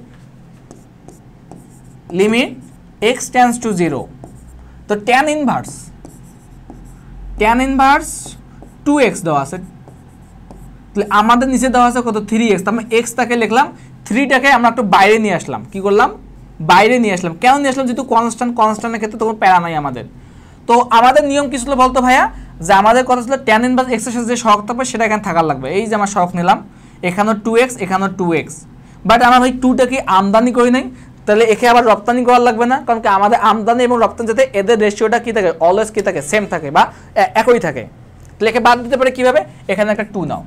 লিমিট x টেন্ডস টু 0, তো tan ইনভার্স 2x দেওয়া আছে, তাহলে আমাদের নিচে দেওয়া আছে কত 3x, আমরা x টাকে লিখলাম, 3টাকে আমরা একটু বাইরে নিয়ে আসলাম, কি করলাম বাইরে নিয়ে আসলাম। কেন নিয়ে আসলাম? যেহেতু কনস্ট্যান্টের ক্ষেত্রে তো কোনো প্যারা নাই আমাদের। তো আমাদের নিয়ম কি ছিল বলতো ভাইয়া, যে আমাদের কথা ছিল tan ইনভার্স x এর সাথে যে সহগ থাকবে সেটা এখানে থাকার লাগবে। এই যে আমার সহগ নিলাম, এখানেও 2x, এখানেও 2x, বাট আমার ভাই 2টা কি আমদানি করি নাই, তাহলে একে আবার রপ্তানি করার লাগবে না, কারণ কি আমাদের আমদানি এবং রপ্তানি যাতে এদের রেশিওটা কি থাকে, অলওয়েজ কি থাকে, সেম থাকে বা একই থাকে। তাহলে একে বাদ দিতে পারে কীভাবে? এখানে একটা 2 নাও,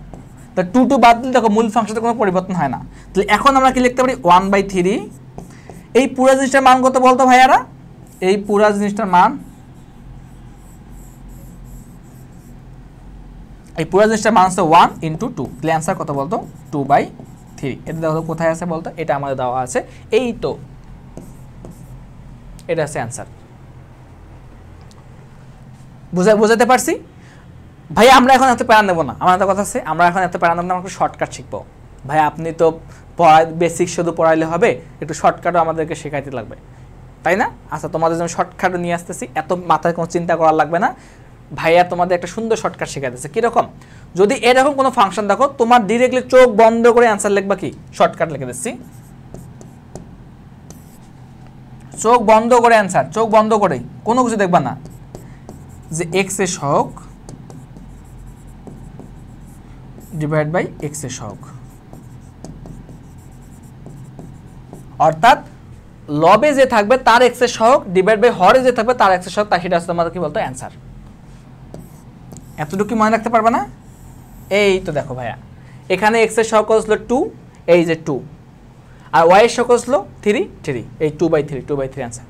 তা 2 বাদ দিলে দেখো মূল ফাংশনে কোনো পরিবর্তন হয় না। তাহলে এখন আমরা কি লিখতে পারি? 1/3। এই পুরো জিনিসটার মান কত বলতো ভাইয়ারা? এই পুরো জিনিসটার মান, এই পুরো জিনিসটার মান হচ্ছে 1 × 2। তাহলে অ্যান্সার কত বলতো? 2/3। এটা দেখো কোথায় আছে বলতো? এটা আমাদের দেওয়া আছে, এই তো এটা আছে অ্যান্সার। বুঝাতে পারছি ভাই? আমরা এখন এত প্যারা নেবো না, আমার একটা কথা আছে, আমরা এখন এত প্যারা নেবো না, আমরা একটু শর্টকাট শিখবো। ভাই আপনি তো বেসিক শুধু পড়াইলে হবে, একটু শর্টকাটও আমাদেরকে শেখাইতে লাগবে, তাই না? আচ্ছা, তোমাদের জন্য শর্টকাটও নিয়ে আসতেছি, এত মাথায় কোনো চিন্তা করার লাগবে না। ভাইয়া তোমাদের একটা সুন্দর শর্টকাট শেখাইতেছে। কীরকম? যদি এরকম কোনো ফাংশন দেখো, তোমার ডিরেক্টলি চোখ বন্ধ করে অ্যান্সার লিখবা। কি শর্টকাট লিখে দিচ্ছি, চোখ বন্ধ করে অ্যান্সার, চোখ বন্ধ করে, কোনো কিছু দেখবা না, যে এক্স এর সহগ ডিভাইড বাই এক্স এর সহগ, অর্থাৎ লবে যে থাকবে তার এক্স এর সহগ ডিভাইড বাই হরে যে থাকবে তার এক্স এর সহগ, তাই সেটা হচ্ছে তোমাদের কি বলতো? অ্যান্সার। এতটুকু কি মনে রাখতে পারবে না? এই তো দেখো ভাইয়া, এখানে এক্স এর সহগ ছিল 2, এই যে 2, আর ওয়াই এর সহগ ছিল 3, এই 2/3 অ্যান্সার।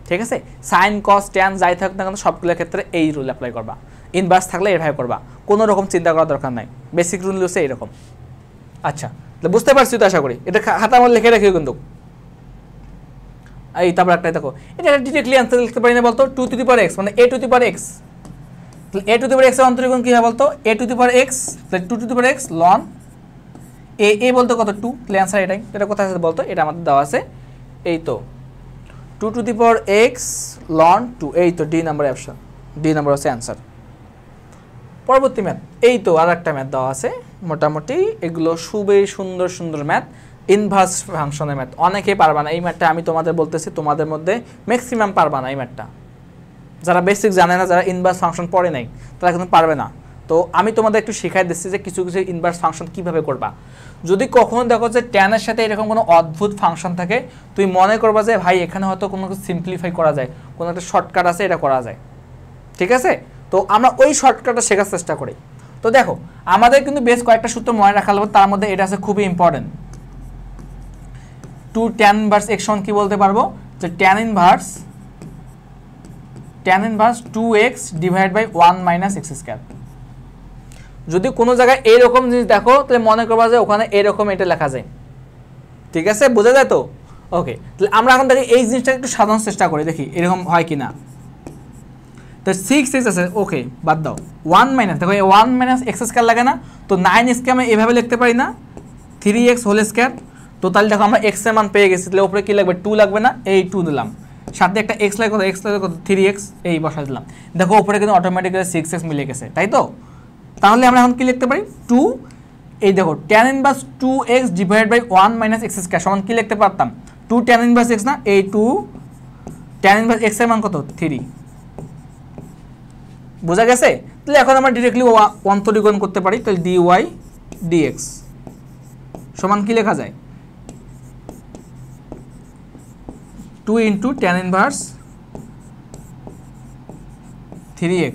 ঠিক আছে? সাইন কস ট্যান যাই থাকুক না কেন সবগুলোর ক্ষেত্রে এই রুল অ্যাপ্লাই করবা। ইনভার্স থাকলে এভাবে করবা, কোনো রকম চিন্তা করার দরকার নাই। বেসিক রুল হচ্ছে এইরকম। আচ্ছা, বুঝতে পারছি তো আশা করি। এটা খাতা আমার লিখে রাখিও কিন্তু। এই তারপর একটাই দেখো, এটা ডিরেক্টলি অ্যান্সার লিখতে পারি না বলতো? 2^x মানে a^x। a^x এর অন্তরীকরণ কি হয় বলতো? a^x তাহলে 2^x ln a বলতে কত? 2। তাহলে অ্যান্সার এটাই। এটা কোথায় আছে বলতো? এটা আমাদের দেওয়া আছে, এই তো 2^x ln 2, এই তো D number option, D number হচ্ছে অ্যান্সার। পরবর্তী ম্যাথ, এই তো আর একটা ম্যাথ দেওয়া আছে। মোটামুটি এগুলো খুবই সুন্দর সুন্দর ম্যাথ, ইনভার্স ফাংশনের ম্যাথ। অনেকেই পারবা না এই ম্যাথটা, আমি তোমাদের বলতেছি, তোমাদের মধ্যে ম্যাক্সিমাম পারবা না এই ম্যাথটা। যারা বেসিক জানে না, যারা ইনভার্স ফাংশন পড়ে নাই, তারা কিন্তু পারবে না। তো আমি তোমাদের একটু শেখাই দিচ্ছি যে কিছু কিছু ইনভার্স ফাংশন কীভাবে করবা। যদি কখনো দেখো যে ট্যানের সাথে এরকম কোনো অদ্ভুত ফাংশন থাকে, তুমি মনে করবা যে ভাই এখানে হয়তো কোনো কিছু সিম্পলিফাই করা যায়, কোনো একটা শর্টকাট আছে, এটা করা যায়। ঠিক আছে? তো আমরা ওই শর্টকাটটা শেখার চেষ্টা করি। তো দেখো, আমাদের কিন্তু বেশ কয়েকটা সূত্র মনে রাখা লাগবে, তার মধ্যে এটা আছে খুবই ইম্পর্টেন্ট। 2 tan ইনভার্স x কি বলতে পারবো? যে tan inverse 2x divide by 1 - x²। যদি কোনো জায়গায় এইরকম জিনিস দেখো, তাহলে মনে করবা যে ওখানে এরকম এটা লেখা যায়। ঠিক আছে? বোঝা যায় তো? ওকে, তাহলে আমরা এখন দেখি এই জিনিসটা একটু সাজানোর চেষ্টা করি, দেখি এরকম হয় কি না। তো 6x আছে, ওকে বাদ দাও। 1 দেখো, 1 - x² লাগে না? তো 9x কে আমি এভাবে লিখতে পারি না, 3x হোল স্কয়ার। তো তাহলে দেখো আমরা x এর মান পেয়ে গেছি, তাহলে উপরে কি লাগবে? 2 লাগবে না? এই 2 দিলাম, সাথে একটা x লাগে, কত? x লাগে কত? 3x, এই বসা দিলাম। দেখো উপরে কিন্তু অটোমেটিক্যালি 6x মিলে গেছে, তাই তো? তাহলে আমরা এখন কি লিখতে পারি? 2, এই দেখো tan inverse 2x divide by 1 - x² সমান কি লিখতে পারতাম? 2 tan ইনভার্স x না? এই 2 tan ইনভার্স x এর মান কত? 3। বোঝা গেছে? তাহলে এখন আমরা ডিরেক্টলি অন্তরীকরণ করতে পারি। তাহলে dy dx সমান কি লেখা যায়? 2 × tan ইনভার্স 3x,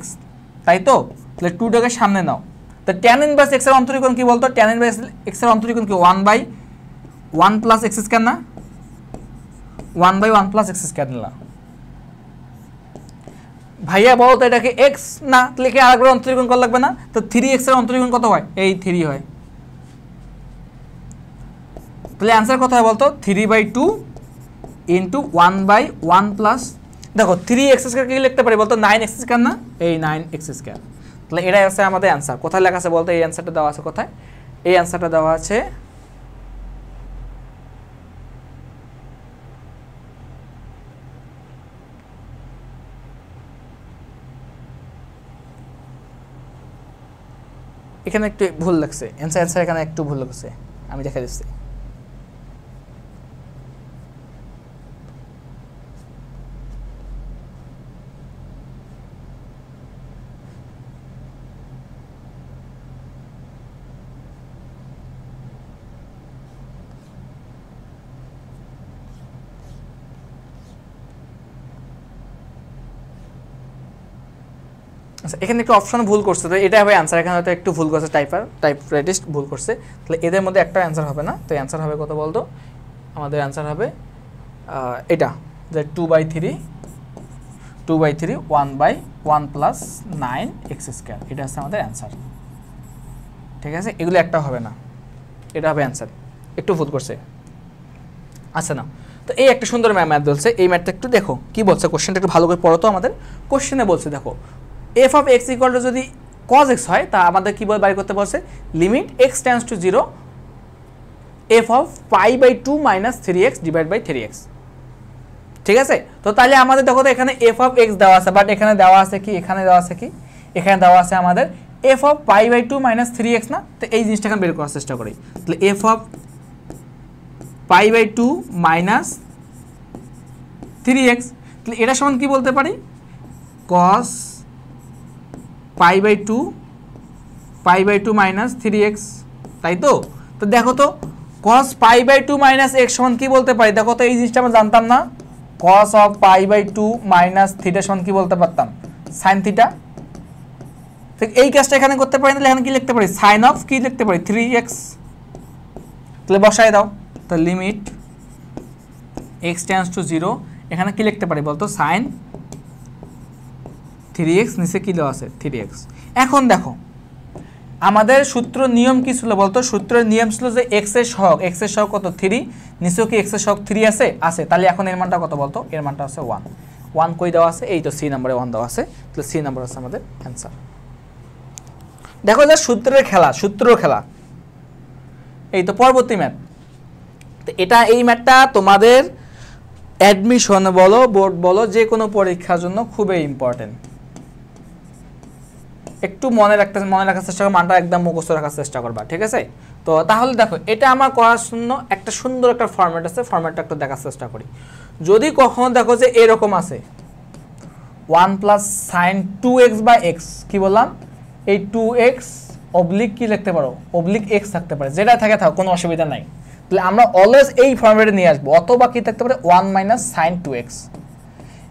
তাই তো? তাহলে 2টাকে সামনে নাও। তো tan ইনভার্স x এর অন্তরীকরণ কি বলতো? tan ইনভার্স x এর অন্তরীকরণ কি? 1/1 + x² না? 1/1 + x² নিলাম। ভাইয়া বলো তো এটাকে x না, তাহলে কি আরেকবার অন্তরীকরণ করা লাগবে না? তো 3x এর অন্তরীকরণ কত হয়? এই 3 হয়। তাহলে অ্যান্সার কত হয় বলতো? 3/2 × 1/1 + দেখো 3x² কি লিখতে পারি বলতো? 9x² না? এই 9x²। তাহলে এটাই আছে আমাদের অ্যান্সার। কোথায় লেখা আছে বলতো? এই অ্যান্সারটা দেওয়া আছে কোথায়? এই অ্যান্সারটা দেওয়া আছে এখানে একটু ভুল লাগছে, অ্যান্সার এখানে একটু ভুল লাগছে, আমি দেখা দিচ্ছি। আচ্ছা এখানে একটু অপশন ভুল করছে, তো এটা হবে অ্যান্সার, এখানে হয়তো একটু ভুল করছে, টাইপরাইটিস্ট ভুল করছে, তাহলে এদের মধ্যে একটা অ্যান্সার হবে না। তো অ্যান্সার হবে কত বলতো, আমাদের অ্যান্সার হবে এটা যে 2/3 1/1 প্লাস 9x², এটা হচ্ছে আমাদের অ্যান্সার। ঠিক আছে, এগুলো একটা হবে না, এটা হবে অ্যান্সার, একটু ভুল করছে। আচ্ছা না, তো এই একটা সুন্দর ম্যাথ বলছে, এই ম্যাথটা একটু দেখো কি বলছে, কোশ্চেনটা একটু ভালো করে পড়ো তো। আমাদের কোশ্চেনে বলছে দেখো f of x equal to যদি cos x হয়, তা আমাদের কি বল বাইর করতে বলছে, limit x tends to 0 f of π/2 minus 3x divided by 3x। ঠিক আছে, তো তাহলে আমাদের দেখো তো এখানে f of x দেওয়া আছে, বাট এখানে দেওয়া আছে কি, এখানে দেওয়া আছে কি, এখানে দেওয়া আছে আমাদের f of π/2 minus 3x না। তো এই জিনিসটা এখন বের করার চেষ্টা করি, তাহলে f of π/2 minus 3x, তাহলে এটা সমান কি বলতে পারি, cos π/2 minus 3x, তাই তো। তো দেখো তো cos π/2 minus x সমান কি বলতে পারি, দেখো তো এই জিনিসটা আমরা জানতাম না, cos of π/2 minus থিটা সমান কি বলতে পারতাম, sin থিটা। ঠিক এই কাজটা এখানে করতে পারি, তাহলে এখানে কি লিখতে পারি, sin of কি লিখতে পারি 3x, তাহলে বসায় দাও। তো লিমিট x টেন্ডস টু 0, এখানে কি লিখতে পারি বলতো, sin 3x, নিচে কি দেওয়া আছে 3x। এখন দেখো আমাদের সূত্র নিয়ম কি ছিল বলতো, সূত্রের নিয়ম ছিল যে x এর সহগ কত 3, নিচেও কি x এর সহগ 3 আছে, তাহলে এখন এর মানটা কত বলতো, এর মানটা আছে 1 কই দেওয়া আছে, এই তো সি নম্বরে 1 দেওয়া আছে, তাহলে সি নম্বর আছে আমাদের অ্যান্সার। দেখো যে সূত্রের খেলা, এই তো পরবর্তী ম্যাথ। তো এটা এই ম্যাথটা তোমাদের অ্যাডমিশন বলো, বোর্ড বলো, যে কোনো পরীক্ষার জন্য খুবই ইম্পর্টেন্ট। একটু মনে রাখার চেষ্টা করো, মানটা একদম মুখস্থ রাখার চেষ্টা করবা, ঠিক আছে। তো তাহলে দেখো এটা আমার করার জন্য একটা সুন্দর একটা ফরম্যাট আছে, ফরম্যাটটা একটু দেখার চেষ্টা করি। যদি কখনো দেখো যে এরকম আছে 1 প্লাস সাইন 2x/x, কি বললাম, এই 2x অবলিক কি লিখতে পারো, অবলিক x থাকতে পারে, যেটা থাকে থাক, কোনো অসুবিধা নাই। তাহলে আমরা অলওয়েজ এই ফরম্যাটে নিয়ে আসবো, অথবা কি থাকতে পারে 1 মাইনাস সাইন 2x,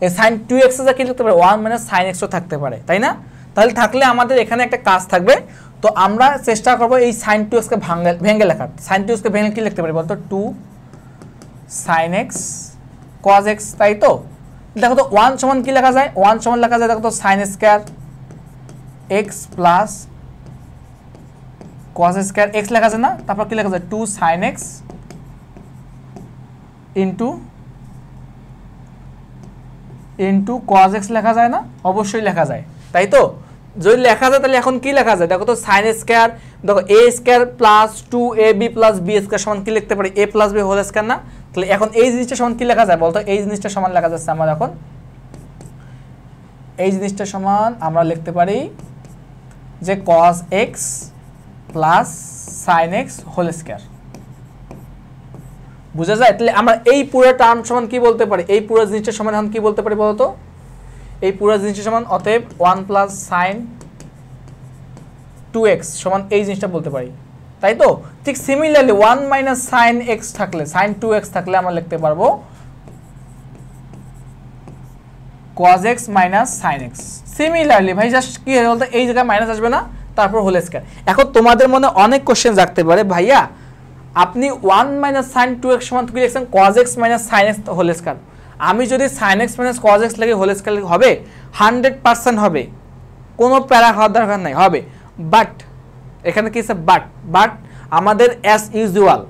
এই সাইন 2x এ কি লিখতে পারে 1 মাইনাস সাইন x ও থাকতে পারে, তাই না। তাহলে থাকলে আমাদের এখানে একটা কাজ থাকবে, তো আমরা চেষ্টা করবো এই সাইন 2x কে ভেঙে লেখার। সাইন 2x কে ভেঙে কি লিখতে পারি বলতো, 2 সাইন x cos x, তাই তো। দেখো তো 1 সমান কি লেখা যায়, 1 সমান লেখা যায় দেখো তো sine square x plus cos square x লেখা যায় না, তারপর কি লেখা যায় 2 sine x into cos x লেখা যায় না, অবশ্যই লেখা যায়, তাই তো। যদি লেখা যায় তাহলে এখন কি লেখা যায়, দেখো তো সাইন স্কয়ার, দেখো a square plus 2ab plus b square সমান কি লিখতে পারি, a plus b whole square না। তাহলে এখন এই জিনিসটা সমান কি লেখা যায় বলতো, এই জিনিসটা সমান লেখা যাচ্ছে আমরা এখন, এই জিনিসটা সমান আমরা লিখতে পারি যে cos x plus sin x whole square, বুঝা যায়। তাহলে আমরা এই পুরো টার্ম সমান কি বলতে পারি, এই পুরো জিনিসটা সমান এখন কি বলতে পারি বলতো, এই পুরো জিনিসটা সমান অতএব 1 প্লাস সাইন 2x সমান এই জিনিসটা বলতে পারি, তাই তো। ঠিক সিমিলারলি 1 মাইনাস সাইন x থাকলে, সাইন 2x থাকলে আমরা লিখতে পারবো cos x minus sine x। Similarly ভাই জাস্ট কি হয় বলতো, এই জায়গায় মাইনাস আসবে না, তারপর হোল স্কয়ার। এখন তোমাদের মনে অনেক কোশ্চেন জাগতে পারে, ভাইয়া আপনি 1 মাইনাস সাইন 2x সমান কি লিখছেন, cos x minus sine x whole square. আমি যদি sine x minus cos x লিখে হোল স্কয়ার হবে, 100% হবে, কোনো প্যারা খাওয়ার দরকার নাই, হবে। বাট এখানে কি আছে, বাট আমাদের অ্যাজ ইউজুয়াল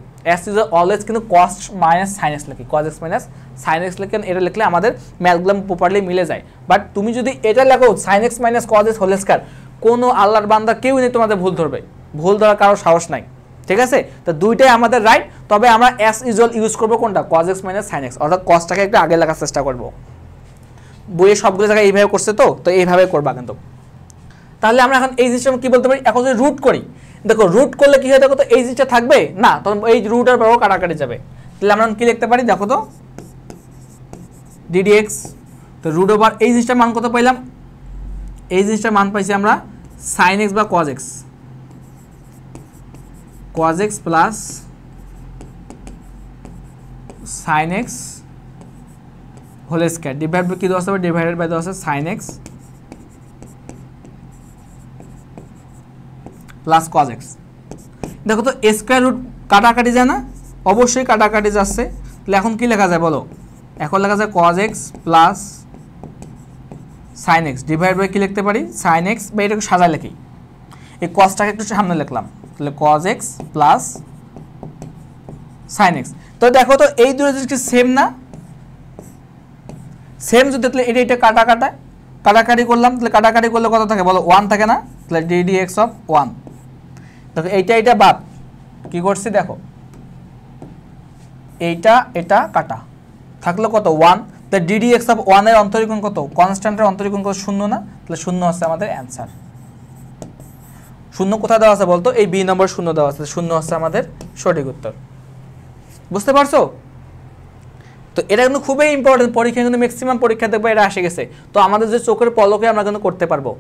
অলওয়েজ কিন্তু cos মাইনাস সাইন x লিখি, cos x minus sine x লিখেন, এটা লিখলে আমাদের ম্যাথগুলো প্রপারলি মিলে যায়। বাট তুমি যদি এটা লেখো sine x minus cos x whole square, কোনো আল্লাহর বান্দা কেউ নেই তোমাদের ভুল ধরবে, ভুল ধরার কারো সাহস নাই, ঠিক আছে। তো দুইটাই আমাদের রাইট, তবে আমরা অ্যাজ ইউজুয়াল ইউজ করবো কোনটা, cos x minus sine x, অর্থাৎ cosটাকে একটু আগে লেখার চেষ্টা করবো। বইয়ে সবগুলো জায়গায় এইভাবে করছে, তো এইভাবে করবা কিন্তু। তাহলে আমরা এখন এই জিনিসটা কি বলতে পারি, এখন যদি রুট করি, দেখো রুট করলে কি হয়, দেখো তো এই জিনিসটা থাকবে না, তখন এই রুট আর বড় কাটাকাটি যাবে। তাহলে আমরা কি লিখতে পারি, দেখো তো ddx, তো রুট ওভার এই জিনিসটার মান কত পাইলাম, এই জিনিসটার মান পাইছি আমরা sin x বা cos x plus sin x whole square divide by কি দেওয়া আছে, ডিভাইডেড বাই দেওয়া আছে sin x plus cos x. দেখো তো স্কোয়ার রুট কাটাকাটি যায় না, অবশ্যই কাটাকাটি যাচ্ছে, তাহলে এখন কি লেখা যায় বলো, এখন লেখা যায় cos x plus sine x divide by কি লিখতে পারি সাইন এক্স, বা এটাকে সাজা লিখি, এই কজটাকে একটু সামনে লিখলাম, তাহলে cos x plus sine x. তো দেখো তো এই দুটো জিনিস সেম না, সেম যদি তাহলে এটা এটা কাটাকাটি করলাম, তাহলে কাটাকাটি করলে কত থাকে বলো 1 থাকে না, তাহলে ডিডি এক্স অফ 1। দেখো এইটা বাদ কি করছি দেখো, এইটা এটা কাটা থাকলো কত 1, তাহলে ডিডি এক্স অফ 1 এর অন্তরীকরণ কত, কনস্ট্যান্টের অন্তরীকরণ কত 0 না, তাহলে 0 হচ্ছে আমাদের অ্যান্সার। 0 কোথায় দেওয়া আছে বলতো, এই বি নম্বর 0 দেওয়া আছে, 0 হচ্ছে আমাদের সঠিক উত্তর। বুঝতে পারছো? তো এটা কিন্তু খুবই ইম্পর্টেন্ট, পরীক্ষা কিন্তু ম্যাক্সিমাম পরীক্ষা দেখবে এটা আসে গেছে, তো আমাদের যে চোখের পলকে আমরা কিন্তু করতে পারবো।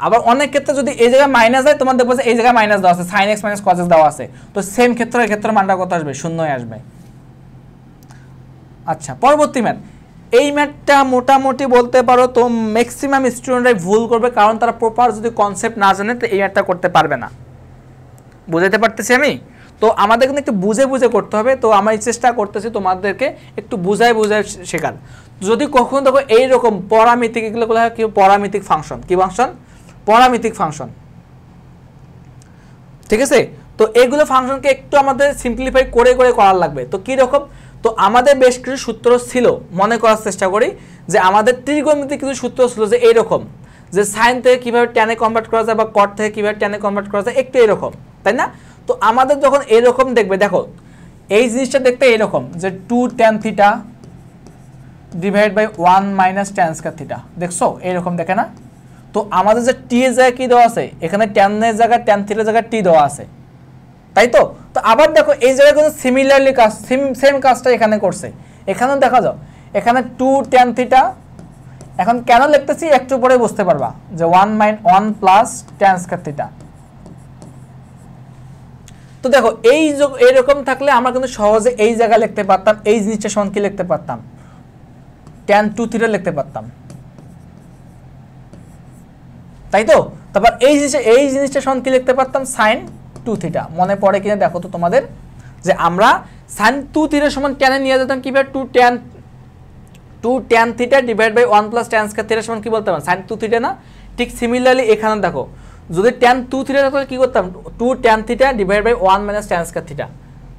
আবার অনেক ক্ষেত্রে যদি এই জায়গায় মাইনাস হয়, তোমার দেখবো যে এই জায়গায় মাইনাস দেওয়া আছে, sine x minus cos x দেওয়া আছে, তো সেম ক্ষেত্রে এই ক্ষেত্রে মানটা কত আসবে, 0 আসবে। আচ্ছা, পরবর্তী ম্যাথ, এই ম্যাথটা মোটামুটি বলতে পারো তো ম্যাক্সিমাম স্টুডেন্টরাই ভুল করবে, কারণ তারা প্রপার যদি কনসেপ্ট না জানে তো এই ম্যাথটা করতে পারবে না। বুঝাতে পারতেছি আমি? তো আমাদের কিন্তু একটু বুঝে বুঝে করতে হবে, তো আমি চেষ্টা করতেছি তোমাদেরকে একটু বুঝায় শেখার। যদি কখনো দেখো এইরকম পরামিতিক, এগুলো বলা হয় কি পরামিতিক ফাংশন, কি ফাংশন, পরামিতিক ফাংশন, ঠিক আছে? তো এইগুলো ফাংশনকে একটু আমাদের সিম্পলিফাই করে করে করার লাগবে। তো কি রকম, তো আমাদের বেশ কিছু সূত্র ছিল, মনে করার চেষ্টা করি যে আমাদের ত্রিকোণমিতিক কিছু সূত্র ছিল যে এইরকম, যে সাইন থেকে কীভাবে ট্যানে কনভার্ট করা যায় বা কট থেকে কীভাবে ট্যানে কনভার্ট করা যায়, একটু এরকম, তাই না? তো আমাদের যখন এরকম দেখবে, দেখো এই জিনিসটা দেখতে এরকম যে 2 tan theta divide by 1 minus tan square theta, দেখছো এরকম দেখে না? তো আমাদের যে টি এর জায়গায় কি দেওয়া আছে, এখানে ট্যানের জায়গায় ট্যান থিটার জায়গায় টি দেওয়া আছে, তাই তো? তো আবার দেখো এই জায়গায় কিন্তু সিমিলারলি কাজ, সেম কাজটা এখানে করছে, এখানেও দেখা যাও এখানে 2 tan থিটা, এখন কেন লিখতেছি একটু পরে বুঝতে পারবা, যে 1 প্লাস ট্যান স্কয়ার থিটা। তো দেখো এইরকম থাকলে আমরা কিন্তু সহজে এই জায়গা লিখতে পারতাম, এই জিনিসটা সমান কি লিখতে পারতাম, tan 2 থিটা লিখতে পারতাম, তাই তো? তারপর এই জিনিসটা সমান কি লিখতে পারতাম, sin 2 থিটা। মনে পড়ে কিনা দেখো তো তোমাদের, যে আমরা sin 2 থিটা সমান ট্যানে নিয়ে যেতাম কিভাবে, 2 tan theta divide by 1 plus tan square theta সমান কি বলতে পারতাম, sin 2 থিটা না? ঠিক সিমিলারলি এখানে দেখো যদি tan 2 থিটা তাহলে কি করতাম, 2 tan theta divide by 1 minus tan square theta,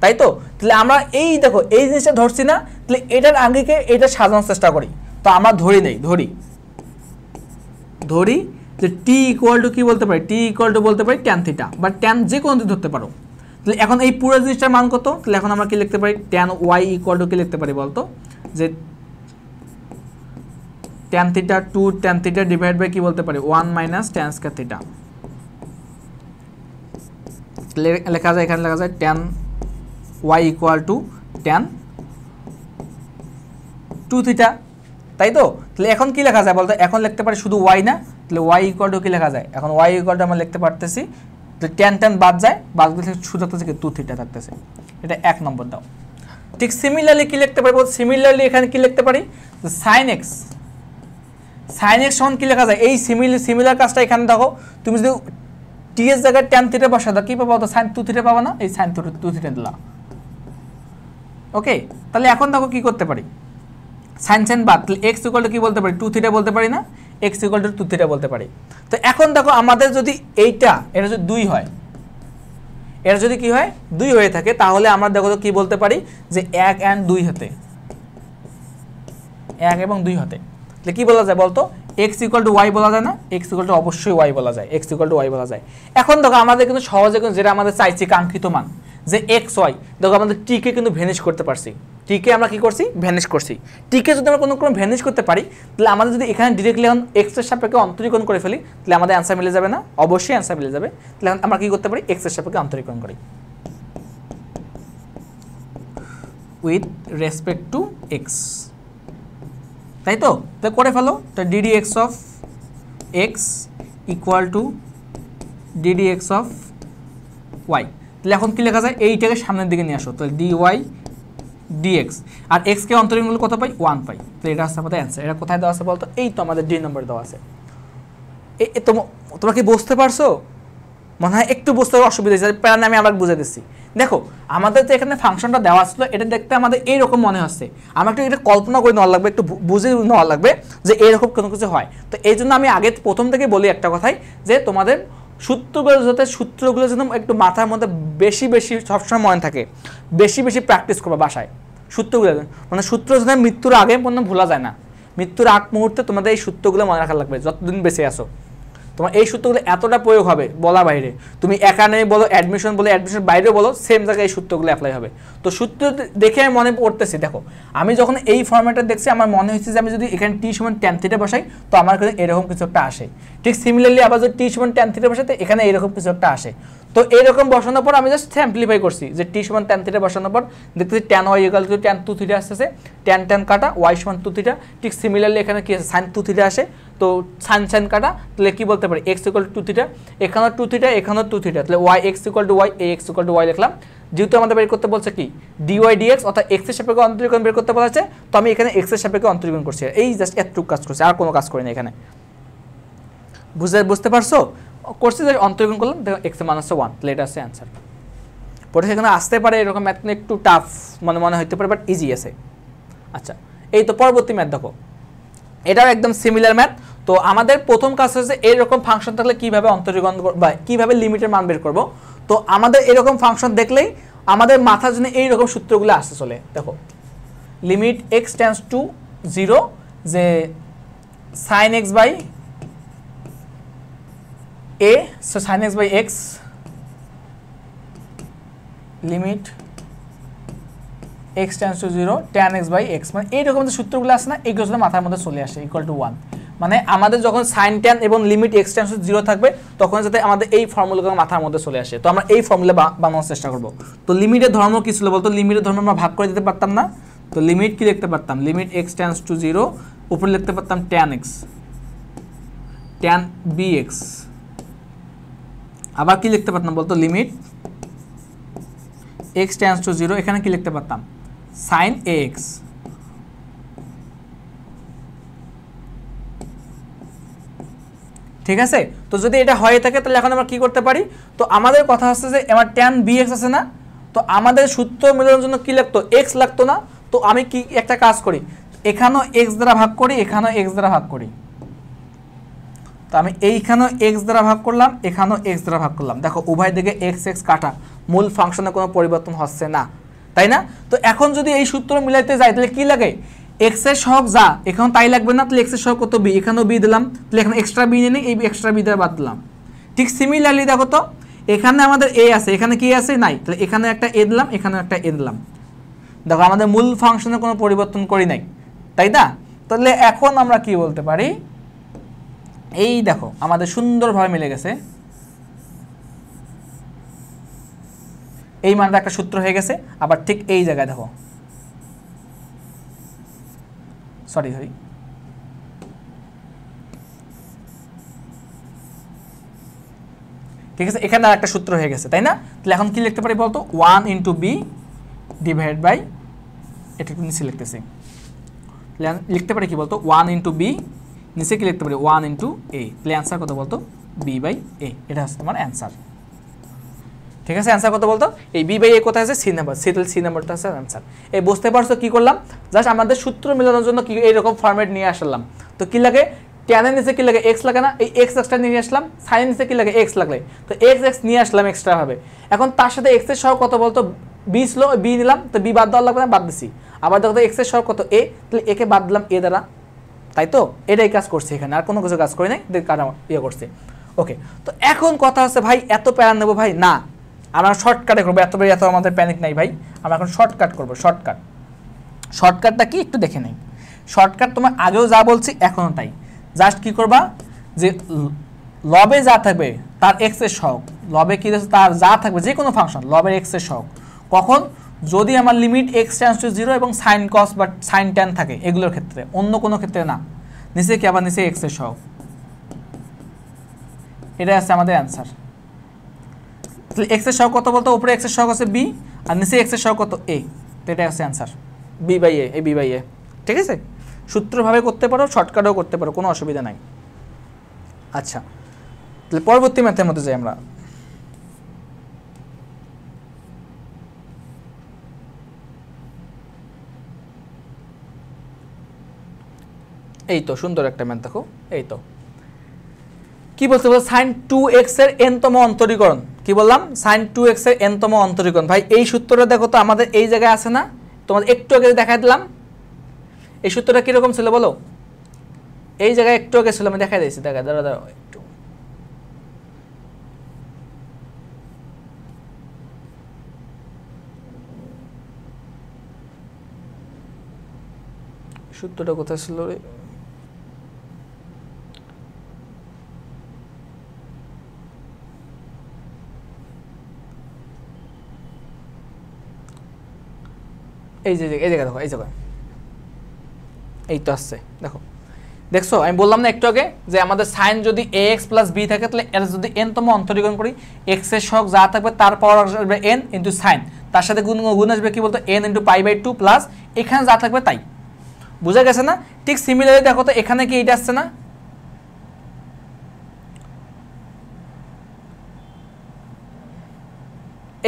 তাই তো? তাহলে আমরা এই দেখো এই জিনিসটা ধরছি না, তাহলে এটার আগেকে এটা সাজানোর চেষ্টা করি। তো আমরা ধরি যে t ইকুয়াল টু কি বলতে পারি, t ইকুয়াল টু বলতে পারি tan থিটা, বা tan যে কোনো ধরতে পারো। তাহলে এখন এই পুরো জিনিসটার মান কত, তাহলে এখন আমরা কি লিখতে পারি, tan y ইকুয়াল টু কি লিখতে পারি বলতো, যে tan theta 2 tan theta divide by কি বলতে পারি 1 মাইনাস ট্যান স্কয়ার থিটা, লেখা যায় এখানে লেখা যায় tan y equal to tan 2 theta, তাই তো? তাহলে এখন কি লেখা যায় বলতো, এখন লিখতে পারি শুধু y না, তাহলে y ইকুয়াল টু কি লেখা যায়, এখন y ইকুয়াল টু আমরা লিখতে পারতেছি, তাহলে tan বাদ যায়, বাদ গেলে শুধু থাকতেছে কি 2 থিটা থাকতেছে, এটা 1 নম্বর দাও। ঠিক সিমিলারলি কি লিখতে পারি বলতো, সিমিলারলি এখানে কি লিখতে পারি, sin x সমান কি লেখা যায়, এই সিমিলার কাজটা এখানে দেখো, তুমি যদি টি এর জায়গায় ট্যান থিটা বসা দাও কি পাবো, তো sin 2 থিটা পাবো না, এই sin 2 থিটা দিলা, ওকে? তাহলে এখন দেখো কি করতে পারি, sin বাদ, তাহলে x ইকুয়াল টু কি বলতে পারি 2 থিটা বলতে পারি না, x ইকুয়াল টু 2 থিটা বলতে পারি। তো এখন দেখো আমাদের যদি এটা যদি 2 হয়, এটা যদি কি হয় 2 হয়ে থাকে, তাহলে আমরা দেখো তো কি বলতে পারি, যে 1 and 2 হতে, 1 এবং 2 হতে, তাহলে কি বলা যায় বলতো, x ইকুয়াল টু y বলা যায় না, x ইকুয়াল টু অবশ্যই y বলা যায়, x ইকুয়াল টু y বলা যায়। এখন দেখো আমাদের কিন্তু সহজে যেটা আমাদের চাইছি কাঙ্ক্ষিত মান, যে x y, দেখো আমাদের t কে কিন্তু ভ্যানিশ করতে পারছি, t কে আমরা কি করছি, ভ্যানিশ করছি। t কে যদি আমরা কোনো ভ্যানিশ করতে পারি, তাহলে আমাদের যদি এখানে ডিরেক্টলি এখন x এর সাপেক্ষে অন্তরীকরণ করে ফেলি, তাহলে আমাদের অ্যান্সার মিলে যাবে না, অবশ্যই অ্যান্সার মিলে যাবে। তাহলে আমরা কি করতে পারি, x এর সাপেক্ষে অন্তরীকরণ করি উইথ রেসপেক্ট টু x, তাই তো? তো করে ফেলো, তো d d x of x equal to d d x of y, তাহলে এখন কি লেখা যায়, এইটাকে সামনের দিকে নিয়ে আসো, তাহলে ডি ওয়াই ডিএক্স, আর এক্সকে অন্তরীকরণ করলে কত পাই, 1 পাই। তো এটা হচ্ছে আমাদের অ্যান্সার। এটা কোথায় দেওয়া আছে বলতো, এই তো আমাদের ডি নম্বর দেওয়া আছে। তোমরা কি বুঝতে পারছো? মনে হয় একটু বুঝতে অসুবিধা হয়েছে, প্যারানে আমি আবার বুঝে দিচ্ছি। দেখো আমাদের যে এখানে ফাংশনটা দেওয়া ছিল এটা দেখতে আমাদের এইরকম মনে হচ্ছে, আমার একটু এটা কল্পনা করে নেওয়া লাগবে, একটু বুঝে নেওয়া লাগবে যে এইরকম কোনো কিছু হয়। তো এই জন্য আমি আগে প্রথম থেকে বলি একটা কথাই, যে তোমাদের সূত্রগুলো যেন একটু মাথার মধ্যে বেশি বেশি সবসময় মনে থাকে, বেশি বেশি প্র্যাকটিস করবে বাসায় সূত্রগুলো। মানে সূত্র যেন মৃত্যুর আগে পর্যন্ত ভোলা যায় না, মৃত্যুর আগ মুহূর্তে তোমাদের এই সূত্রগুলো মনে রাখা লাগবে যতদিন বেঁচে আসো। তোমার এই সূত্রগুলো এতটা প্রয়োগ হবে বলা বাইরে, তুমি একাডেমি বলো, অ্যাডমিশন বলো, অ্যাডমিশন বাইরেও বলো, সেম জায়গায় এই সূত্রগুলো অ্যাপ্লাই হবে। তো সূত্র দেখে আমি মনে পড়তেছি, দেখো আমি যখন এই ফর্ম্যাটটা দেখছি আমার মনে হচ্ছে যে আমি যদি এখানে টি সমান ট্যান থিটা বসাই তো আমার কাছে এরকম কিছু একটা আসে। ঠিক সিমিলারলি আবার যদি টি সমান ট্যান থিটা বসাই তো এখানে এরকম কিছু একটা আসে। তো এইরকম বসানোর পর আমি জাস্ট সিম্পলিফাই করছি, যে টি সমান ট্যান থিটা বসানোর পর দেখতেছি tan y equal to tan two theta আসতেছে, ট্যান ট্যান কাটা ওয়াই সমান টু থিটা। ঠিক সিমিলারলি এখানে কি আছে, সাইন টু থিটা আসে, তো সাইন সাইন কাটা, তাহলে কি বলতে পারি x equal to two theta, এখানেও টু থিটা এখানেও টু থিটা, তাহলে y x equal to y, a x equal to y লিখলাম। যেহেতু আমাদের বের করতে বলছে কি ডিওয়াই ডিএক্স অর্থাৎ এক্স এর সাপেক্ষে অন্তরীকরণ বের করতে বলা আছে, তো আমি এখানে এক্স এর সাপেক্ষে অন্তরীকরণ করছি, এই জাস্ট এতটুকু কাজ করছি, আর কোনো কাজ করি না এখানে। বুঝতে পারছো? করছি যে অন্তরীকরণ করলাম, দেখো এক্স এর মান হচ্ছে 1, তাহলে এটা আছে অ্যান্সার। পরে সেখানে আসতে পারে এরকম ম্যাথ একটু টাফ মনে হইতে পারে, বাট ইজি আছে। আচ্ছা এই তো পরবর্তী ম্যাথ দেখো, এটাও একদম সিমিলার ম্যাথ। তো আমাদের প্রথম কাজ হচ্ছে এরকম ফাংশন থাকলে কিভাবে অন্তরীকরণ বা কিভাবে লিমিটের মান বের করব। তো আমাদের এরকম ফাংশন দেখলেই আমাদের মাথার জন্য এইরকম সূত্রগুলো আসতে চলে। দেখো লিমিট এক্স টেন্ডস টু 0, যে sine x by a, so sine x by x, limit x tends to 0 tan x by x, মানে এইরকম যে সূত্রগুলো আসে না এইগুলো মাথার মধ্যে চলে আসে, ইকুয়াল টু 1। মানে আমাদের যখন সাইন ট্যান এবং লিমিট এক্স টেন্ডস টু 0 থাকবে তখন যাতে আমাদের এই ফর্মুলাগুলো মাথার মধ্যে চলে আসে। তো আমরা এই ফর্মুলা বানানোর চেষ্টা করব। তো লিমিটের ধর্ম কি ছিল বলতো, লিমিটের ধর্ম আমরা ভাগ করে দিতে পারতাম না। তো লিমিট কি লিখতে পারতাম, লিমিট এক্স টেন্ডস টু 0 উপরে লিখতে পারতাম tan x, tan b x. আবার কি লিখতে পারতাম বলতো, লিমিট এক্স টেন্ডস টু 0, এখানে কি লিখতে পারতাম সাইন এ এক্স। ঠিক আছে? তো যদি এটা হয়ে থাকে তাহলে এখন আমরা কি করতে পারি, তো আমাদের কথা হচ্ছে যে আমার ট্যান বি এক্স আছে না, তো আমাদের সূত্র মেলানোর জন্য কি লাগতো, এক্স লাগতো না। তো আমি কি একটা কাজ করি, এখানেও এক্স দ্বারা ভাগ করি, এখানেও এক্স দ্বারা ভাগ করি। তো আমি এইখানেও এক্স দ্বারা ভাগ করলাম, এখানেও এক্স দ্বারা ভাগ করলাম। দেখো উভয় দিকে এক্স এক্স কাটা, মূল ফাংশনে কোনো পরিবর্তন হচ্ছে না, তাই না? তো এখন যদি এই সূত্র মিলাইতে যাই তাহলে কি লাগে, এক্স এর সহগ যা এখানে তাই লাগবে না, তাহলে এক্স এর সহগ কত বি, এখানেও বি দিলাম, তাহলে এখানে এক্সট্রা বি নিয়ে এই এক্সট্রা বি দ্বারা বাদ দিলাম। ঠিক সিমিলারলি দেখো তো এখানে আমাদের এ আছে, এখানে কি আছে নাই, তাহলে এখানে একটা এ দিলাম, এখানে একটা এ দিলাম। দেখো আমাদের মূল ফাংশনে কোনো পরিবর্তন করি নাই, তাই না? তাহলে এখন আমরা কি বলতে পারি, এই দেখো আমাদের সুন্দরভাবে মিলে গেছে, এই মানটা একটা সূত্র হয়ে গেছে। আবার ঠিক এই জায়গায় দেখো, সরি ঠিক আছে, এখানে একটা সূত্র হয়ে গেছে, তাই না? তাহলে এখন কি লিখতে পারি বলতো, 1 ইন্টু বি ডিভাইড বাই, এটা একটু নিচে লিখতেছি, লিখতে পারি কি বলতো 1 ইন্টু বি, নিচে কি লিখতে পারি 1 ইন্টু এ, তাহলে অ্যান্সার কত বলতো বি বাই এ, এটা হচ্ছে তোমার অ্যান্সার। ঠিক আছে, অ্যান্সার কত বলতো, এই বি বাই এ কোথায় আছে, সি নাম্বার, সি নাম্বারটা আছে অ্যান্সার। এই বুঝতে পারছো কি করলাম, জাস্ট আমাদের সূত্র মেলানোর জন্য কি এইরকম ফরম্যাট নিয়ে আসলাম। তো কি লাগে, ট্যানের নিচে কি লাগে এক্স লাগে না, এই এক্স এক্সট্রা নিয়ে আসলাম, সাইনের নিচে কি লাগে এক্স লাগলে, তো এক্স এক্স নিয়ে আসলাম এক্সট্রা ভাবে। এখন তার সাথে এক্স এর সহগ কত বলতো, বি ছিল, বি নিলাম, তো বি বাদ দেওয়ার লাগবে না, বাদ দিছি। আবার দেখো এক্স এর সহগ কত এ, তাহলে একে বাদ দিলাম এ দ্বারা, তাই তো? এটাই কাজ করছে এখানে, আর কোনো কিছু কাজ করি নাই, কাজ ইয়ে করছে। ওকে, তো এখন কথা হচ্ছে ভাই এত প্যান নেবো ভাই না, আমরা শর্টকাটে করবো, এত আমাদের প্যানিক নাই ভাই, আমরা এখন শর্টকাট করবো। শর্টকাটটা কি একটু দেখে নেই। শর্টকাট তোমার আগেও যা বলছি এখনও তাই, জাস্ট কি করবা, যে লবে যা থাকবে তার এক্স এর সহগ, লবে কি তার যা থাকবে যে কোনো ফাংশন লবের এক্স এর সহগ, কখন, যদি আমার লিমিট এক্স টেন্ডস টু 0 এবং সাইন কস বা সাইন ট্যান থাকে, এগুলোর ক্ষেত্রে, অন্য কোনো ক্ষেত্রে না। নিচে কি আবার নিচে এক্স এর সহগ, এটা আছে আমাদের অ্যান্সার। তাহলে এক্স এর সহগ কত বলতো, উপরে এক্স এর সহগ আছে বি আর নিচে এক্স এর সহগ কত এ, তো এটা আছে অ্যান্সার বি বাই এ, এই বি বাই এ। ঠিক আছে, সূত্রভাবে করতে পারো, শর্টকাটেও করতে পারো, কোনো অসুবিধা নাই। আচ্ছা, তাহলে পরবর্তী ম্যাথের মধ্যে যাই আমরা। এই তো সুন্দর একটা ম্যাথ দেখো, এই তো কি বলতে বল sin 2x এর n-তম অন্তরীকরণ। কি বললাম? sin 2x এর n-তম অন্তরীকরণ। ভাই এই সূত্রটা দেখো তো আমাদের এই জায়গায় আছে না, তোমাদের একটু আগে দেখাই দিলাম। এই সূত্রটা কিরকম ছিল বলো? এই জায়গায় একটু আগে ছিল, আমি দেখাই দিয়েছি, দেখা দাঁড়া দাঁড়া একটু। সূত্রটা কোথায় ছিল রে? এই যে এই জায়গায় দেখো, এই জায়গায় এই তো আসছে, দেখো দেখছো আমি বললাম না একটু আগে যে আমাদের সাইন যদি ax + b থাকে তাহলে এর যদি n-তম অন্তরীকরণ করি x এর সহগ যা থাকবে তার পাওয়ার আসবে n ইনটু সাইন, তার সাথে গুণ আসবে কি বলতো n ইনটু π/2 প্লাস এখানে যা থাকবে তাই। বুঝা গেছে না? ঠিক সিমিলারলি দেখো তো এখানে কি এটা আসছে না,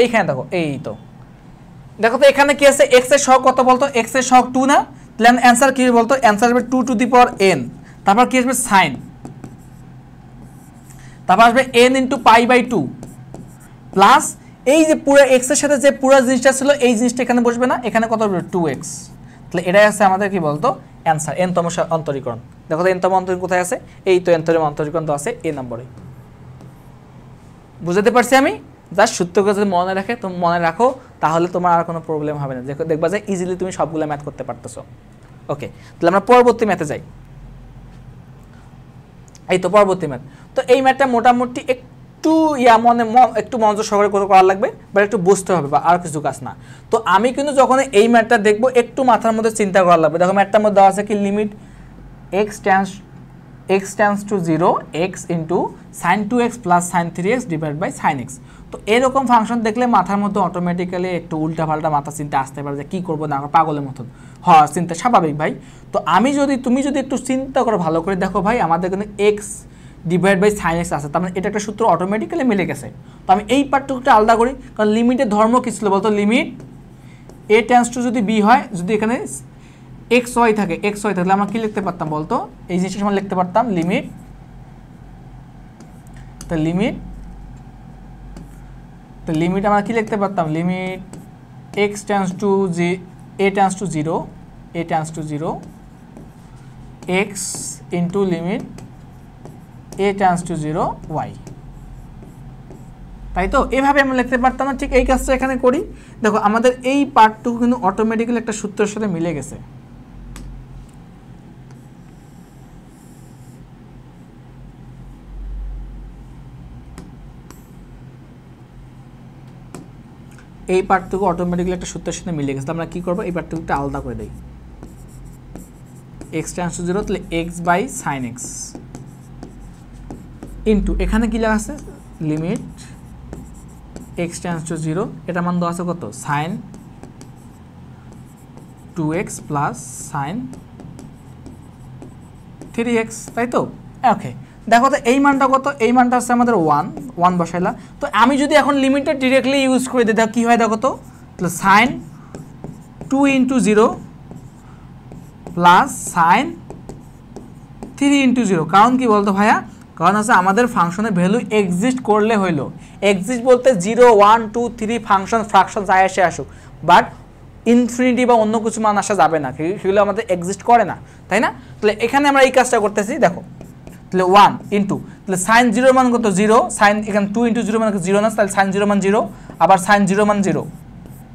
এইখানে দেখো, এই তো দেখো তো এখানে কি আছে, x এর সহগ কত বলতো? x এর সহগ 2 না, তাহলে অ্যানসার কি বলতো? অ্যানসার হবে 2 টু দি পাওয়ার n, তারপর কি আসবে সাইন, তারপর আসবে n ইনটু π/2 প্লাস এই যে পুরো x এর সাথে যে পুরো জিনিসটা ছিল এই জিনিসটা এখানে বসবে না, এখানে কত হবে 2x। তাহলে এটাই আছে আমাদের কি বলতো অ্যানসার, n-তম অন্তরীকরণ। দেখো তো n-তম অন্তরীকরণ কোথায় আছে? এই তো n-তম অন্তরীকরণ তো আছে এই নম্বরে। বুঝাতে পারছি আমি? জাস্ট সূত্রকে যদি মনে রাখে তুমি মনে রাখো তাহলে তোমার আর কোনো প্রবলেম হবে না, দেখবা যে ইজিলি তুমি সবগুলো ম্যাথ করতে পারতেছো। ওকে, তাহলে আমরা পরবর্তী ম্যাথে যাই। এই তো পরবর্তী ম্যাথ। তো এই ম্যাথটা মোটামুটি একটু একটু মনোযোগ সহকারে করা লাগবে, বা একটু বুঝতে হবে, বা আর কিছু কাজ না। তো আমি কিন্তু যখন এই ম্যাথটা দেখবো একটু মাথার মধ্যে চিন্তা করা লাগবে। দেখো ম্যাথটার মধ্যে দেওয়া আছে কি limit x tends to 0 x into sin 2x plus sin 3x divided by sin x। তো এরকম ফাংশন দেখলে মাথার মধ্যে অটোমেটিক্যালি একটু উল্টাপাল্টা মাথা চিন্তা আসতে পারে যে কী করবো না, পাগলের মতন হওয়ার চিন্তা স্বাভাবিক ভাই। তো তুমি যদি একটু চিন্তা করো ভালো করে, দেখো ভাই আমাদের কিন্তু x divide by sin x আছে, তার মানে এটা একটা সূত্র অটোমেটিক্যালি মিলে গেছে। তো আমি এই পার্টটুকুটা আলাদা করি, কারণ লিমিটের ধর্ম কী ছিল বলতো? লিমিট a tends to যদি b হয়, যদি এখানে xy থাকে তাহলে আমরা কি লিখতে পারতাম বলতো? এই জিনিসটা আমরা লিখতে পারতাম লিমিট, তো লিমিট আমরা কি লিখতে পারতাম? Limit x tends to a tends to 0 x into limit a tends to 0 y, তাই তো এভাবে আমরা লিখতে পারতাম না? ঠিক এই কাজটা এখানে করি। দেখো আমাদের এই পার্টটুকু কিন্তু অটোমেটিক্যালি একটা সূত্রের সাথে মিলে গেছে। এই পার্টটুকু অটোমেটিক্যালি একটা সূত্রের সাথে মিলে গেছে। আমরা কি করবো? এই পার্টটুকুটা আলাদা করে দেই। x tends to 0 তাহলে x by sin x into এখানে কি লেখা আছে? লিমিট x tends to 0, এটা মান দেওয়া আছে কত? sin 2x plus sin 3x, তাই তো? ওকে, দেখো তো এই মানটা কত? এই মানটা হচ্ছে আমাদের 1 বসাইলা। তো আমি যদি এখন লিমিটটা ডিরেক্টলি ইউজ করে দিই, দেখো কী হয় দেখো তো? তাহলে sin 2 into 0 plus sin 3 into 0। কারণ কি বলতো ভাইয়া? কারণ আছে আমাদের ফাংশনের ভ্যালু এক্সিস্ট করলে হইলো। এক্সিস্ট বলতে 0 1 2 3 ফাংশন ফ্র্যাকশন যাই আসে আসুক, বাট ইনফিনিটি বা অন্য কিছু মান আসা যাবে না, সেগুলো আমাদের এক্সিস্ট করে না, তাই না? তাহলে এখানে আমরা এই কাজটা করতেছি, দেখো তাহলে 1 ইন্টু তাহলে সাইন 0 মান কত? 0, সাইন এখানে 2 ইন্টু 0 মানে 0 না, তাহলে সাইন 0 মান 0, আবার সাইন 0 মান 0,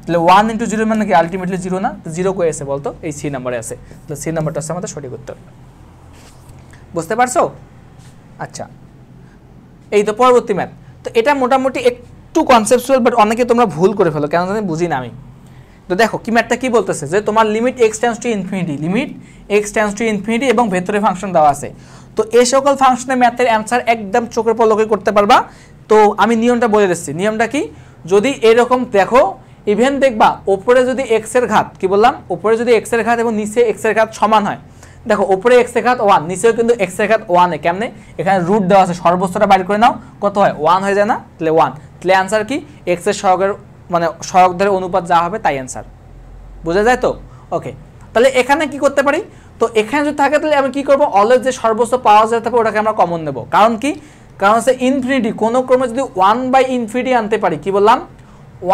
তাহলে 1 ইন্টু 0 মানে কি আলটিমেটলি 0 না? তো 0 কই আছে বলতো? এই সি নাম্বারে আছে। তাহলে সি নাম্বারটা হচ্ছে আমাদের সঠিক উত্তর। বুঝতে পারছো? আচ্ছা, এই তো পরবর্তী ম্যাথ। তো এটা মোটামুটি একটু কনসেপচুয়াল, বাট অনেকে তোমরা ভুল করে ফেলো, কেন জানি বুঝি না আমি। তো দেখো কি ম্যাথটা কি বলতেছে, যে তোমার limit x tends to infinity, limit x tends to infinity এবং ভেতরে ফাংশন দেওয়া আছে। তো এই সকল ফাংশনের ম্যাথের অ্যান্সার একদম চোখের পলকে করতে পারবা। তো আমি নিয়মটা বলে দিচ্ছি। নিয়মটা কি? যদি এরকম দেখো, ইভেন দেখবা ওপরে যদি x এর ঘাত, কি বললাম? ওপরে যদি x এর ঘাত এবং নিচে x এর ঘাত সমান হয়, দেখো ওপরে x এর ঘাত 1, নিচেও কিন্তু x এর ঘাত 1 এ, কেমনে? এখানে রুট দেওয়া আছে, সর্বোচ্চটা বাইর করে নাও, কত হয়? 1 হয়ে যায় না? তাহলে 1, তাহলে অ্যান্সার কি? x এর সহগের মানে সহগদের অনুপাত যা হবে তাই অ্যান্সার। বোঝা যায় তো? ওকে, তাহলে এখানে কি করতে পারি? তো এখানে যদি থাকে তাহলে আমি কি করব, অলওয়েজ যে সর্বোচ্চ পাওয়া যায় থাকবে ওটাকে আমরা কমন নেব। কারণ কি, কারণ হচ্ছে ইনফিনিটি কোনো ক্রমে যদি 1/ইনফিনিটি আনতে পারি, কি বললাম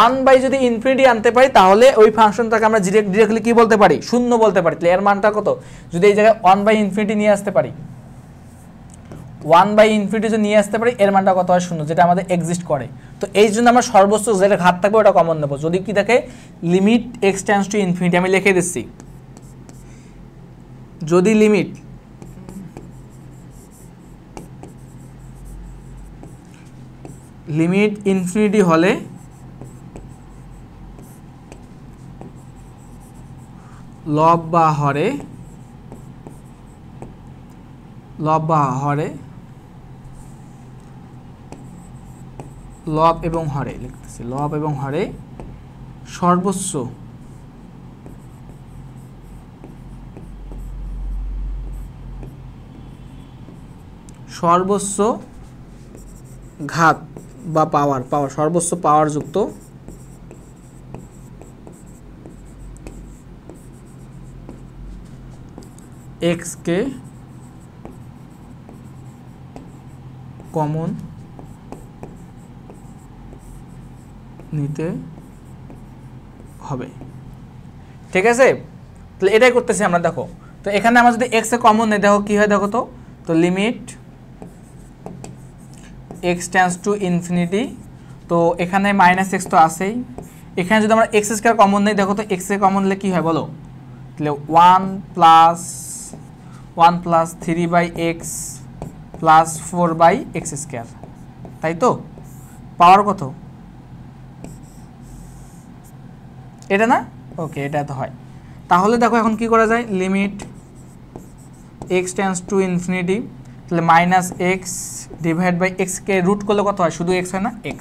1/ যদি ইনফিনিটি আনতে পারি তাহলে ওই ফাংশনটাকে আমরা ডিরেক্টলি কি বলতে পারি, শূন্য বলতে পারি। তাহলে এর মানটা কত, যদি এই জায়গায় 1/ইনফিনিটি নিয়ে আসতে পারি, 1/ইনফিনিটি যদি নিয়ে আসতে পারি, এর মানটা কত হয়, শূন্য, যেটা আমাদের এক্সিস্ট করে। তো এই জন্য আমরা সর্বোচ্চ যেটা ঘাত থাকবে ওটা কমন নেব। যদি কি থাকে, limit x tends to infinity, আমি লিখে দিচ্ছি, যদি লিমিট ইনফিনিটি হলে লব বা হরে লব এবং হরে লিখতেছি, লব এবং হরে সর্বোচ্চ ঘাত বা পাওয়ার সর্বোচ্চ পাওয়ার যুক্ত এক্স কে কমন নিতে হবে। ঠিক আছে, তাহলে এটাই করতেছি আমরা। দেখো তো এখানে আমরা যদি এক্স এ কমন নেই, দেখো কি হয়, দেখো তো limit x tends to infinity, তো এখানে -x তো আছেই। এখানে যদি আমরা এক্স স্কয়ার কমন নেই, দেখো তো এক্স এ কমন নিলে কি হয় বলো, তাহলে 1 + 3/x + 4/x স্কয়ার, তাই তো? পাওয়ার কত, এটা না? ওকে, এটা তো হয়। তাহলে দেখো এখন কি করা যায়, limit x tends to infinity, তাহলে -x ডিভাইড বাই x কে রুট করলে কত হয়, শুধু x হয় না, x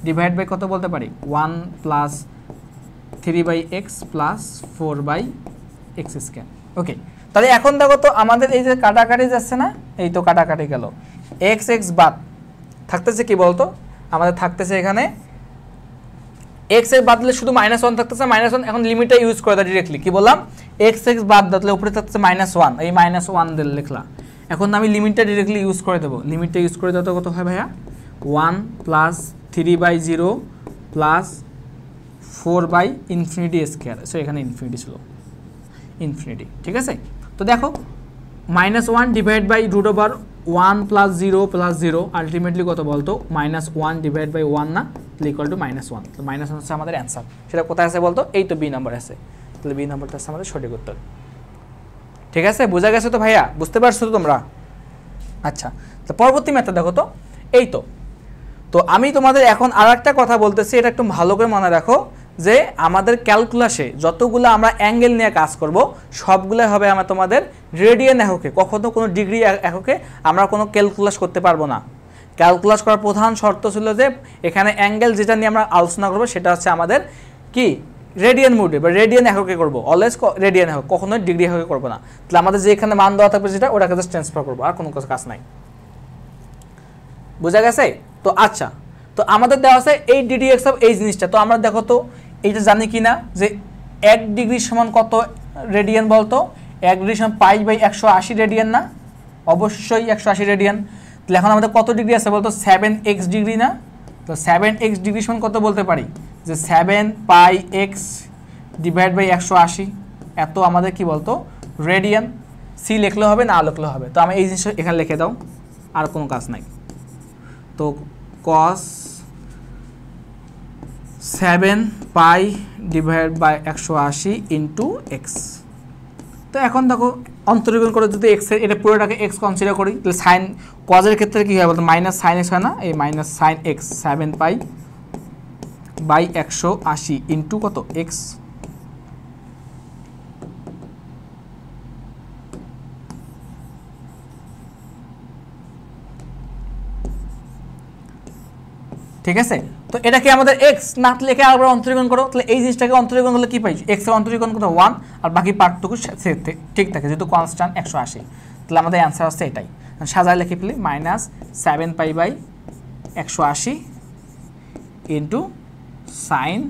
ডিভাইড বাই কত বলতে পারি, 1 + 3/x + 4/x স্কয়ার। ওকে, তাহলে এখন দেখো তো আমাদের এই যে কাটাকাটি যাচ্ছে না, এই তো কাটাকাটি গেল, x বাদ থাকতেছে কি বলতো, আমাদের থাকতেছে এখানে x এর বাদলে শুধু -1 থাকতেছে, -1 এখন লিমিটটা ইউজ করে দাও ডিরেক্টলি, কি বললাম x বাদ দাও, উপরে থাকতেছে -1, এই -1 দিয়ে লিখলা। এখন আমি লিমিটটা ডিরেক্টলি ইউজ করে দেবো, লিমিটটা ইউজ করে দাও তো কত হয় ভাইয়া, 1 + 3/0 + 4/ইনফিনিটি স্কয়ার, সো এখানে ইনফিনিটি ছিল, ইনফিনিটি। ঠিক আছে, তো দেখো -1 ডিভাইড বাই √1 + 0 + 0 আলটিমেটলি কত বলতো, -1 ডিভাইড বাই 1 না, ইকুয়াল টু -1। তো -1 হচ্ছে আমাদের অ্যান্সার। সেটা কোথায় আছে বলতো, এই তো বি নাম্বার আছে, তাহলে বি নাম্বারটা আছে আমাদের সঠিক উত্তর। ঠিক আছে, বোঝা গেছে তো ভাইয়া, বুঝতে পারছো তো তোমরা? আচ্ছা, তো পরবর্তী মেথড দেখো তো, এই তো আমি তোমাদের এখন আর একটা কথা বলতেছি, এটা একটু ভালো করে মনে রাখো, যে আমাদের ক্যালকুলাসে যতগুলো আমরা অ্যাঙ্গেল নিয়ে কাজ করব সবগুলোই হবে আমার তোমাদের রেডিয়ান এককে, কখনো কোনো ডিগ্রি এককে আমরা কোনো ক্যালকুলাস করতে পারবো না। ক্যালকুলাস করার প্রধান শর্ত ছিল যে এখানে অ্যাঙ্গেল যেটা নিয়ে আমরা আলোচনা করবো সেটা হচ্ছে আমাদের কি, রেডিয়ান মোডে বা রেডিয়ান এককে করবো, অলওয়েজ রেডিয়ান একক, কখনোই ডিগ্রি এককে করবো না। তাহলে আমাদের যে এখানে মান দেওয়া থাকবে যেটা, ওটাকে জাস্ট ট্রান্সফার করবো, আর কোনো কাজ নাই। বোঝা গেছে তো? আচ্ছা, তো আমাদের দেওয়া আছে এই ডিডিএক্স অফ এই জিনিসটা, তো আমরা দেখো তো এইটা জানি কি না, যে 1 ডিগ্রি সমান কত রেডিয়ান বলতো, 1 ডিগ্রি সমান π/180 রেডিয়ান না, অবশ্যই 180 রেডিয়ান। তাহলে এখন আমাদের কত ডিগ্রি আছে বলতো, 7x ডিগ্রি না, তো 7x ডিগ্রি সমান কত বলতে পারি, যে 7πx ডিভাইড বাই 180, এত আমাদের কি বলতো রেডিয়ান। সি লিখলে হবে না লিখলে হবে, তো আমি এই জিনিসটা এখানে লিখে দাও, আর কোনো কাজ নাই। তো cos 7π divide by 180 into x. তো এখন দেখো অন্তরীকরণ করে যদি এক্স এর এটা পুরোটাকে এক্স কনসিডার করি, তাহলে সাইন কজের ক্ষেত্রে কি হয় বলতো, -sin x হয় না, এই -sin x 7π বাই 180 ইন্টু কত এক্স। ঠিক আছে, তো এটাকে আমাদের এক্স না লিখে আবার অন্তরীকরণ করো, তাহলে এই জিনিসটাকে অন্তরীকরণ করলে কি পাই, এক্স এর অন্তরীকরণ করতে 1 আর বাকি পার্টটুকু ঠিক থাকে, যেহেতু কনস্ট্যান্ট 180। তাহলে আমাদের অ্যান্সার হচ্ছে এটাই, সাজায় লিখে ফেলি -7π বাই 180 ইন্টু সাইন।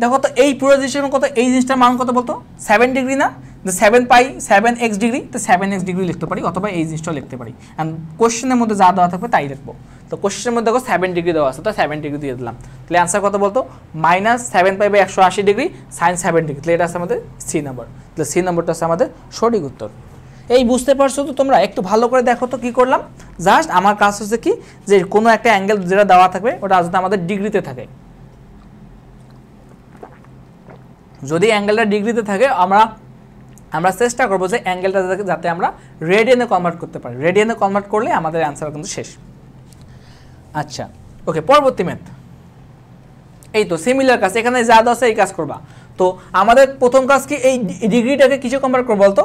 দেখো তো এই পুরো জিনিসের কত, এই জিনিসটার মান কত বলতো 7 ডিগ্রি না, যে 7 পাই 7x ডিগ্রি, তো 7x ডিগ্রি লিখতে পারি, অথবা এই জিনিসটাও লিখতে পারি। অ্যান্ড কোশ্চেনের মধ্যে যা দেওয়া থাকবে তাই লিখবো। তো কোশ্চেনের মধ্যে দেখো 7 ডিগ্রি দেওয়া আছে, তো 7 ডিগ্রি দিয়ে দিলাম। তাহলে অ্যান্সার কত বলতো, -7 pi by 180 degree sine 7 degree. তাহলে এটা আছে আমাদের সি নাম্বার। তাহলে সি নাম্বারটা আছে আমাদের সঠিক উত্তর। এই বুঝতে পারছো তো তোমরা? একটু ভালো করে দেখো তো কি করলাম। জাস্ট আমার কাজ হচ্ছে কি, যে কোনো একটা অ্যাঙ্গেল যেটা দেওয়া থাকবে ওটা যাতে আমাদের ডিগ্রিতে থাকে। যদি অ্যাঙ্গেলটা ডিগ্রিতে থাকে আমরা চেষ্টা করবো যে অ্যাঙ্গেলটা যাতে আমরা রেডিয়ানে কনভার্ট করতে পারি। রেডিয়ানে কনভার্ট করলে আমাদের অ্যান্সার কিন্তু শেষ। আচ্ছা ওকে, পরবর্তী ম্যাথ। এই তো সিমিলার কাজ, এখানে যা আছে এই কাজ করবা। তো আমাদের প্রথম কাজ কি, এই ডিগ্রিটাকে কিছু কনভার্ট করবো বলতো,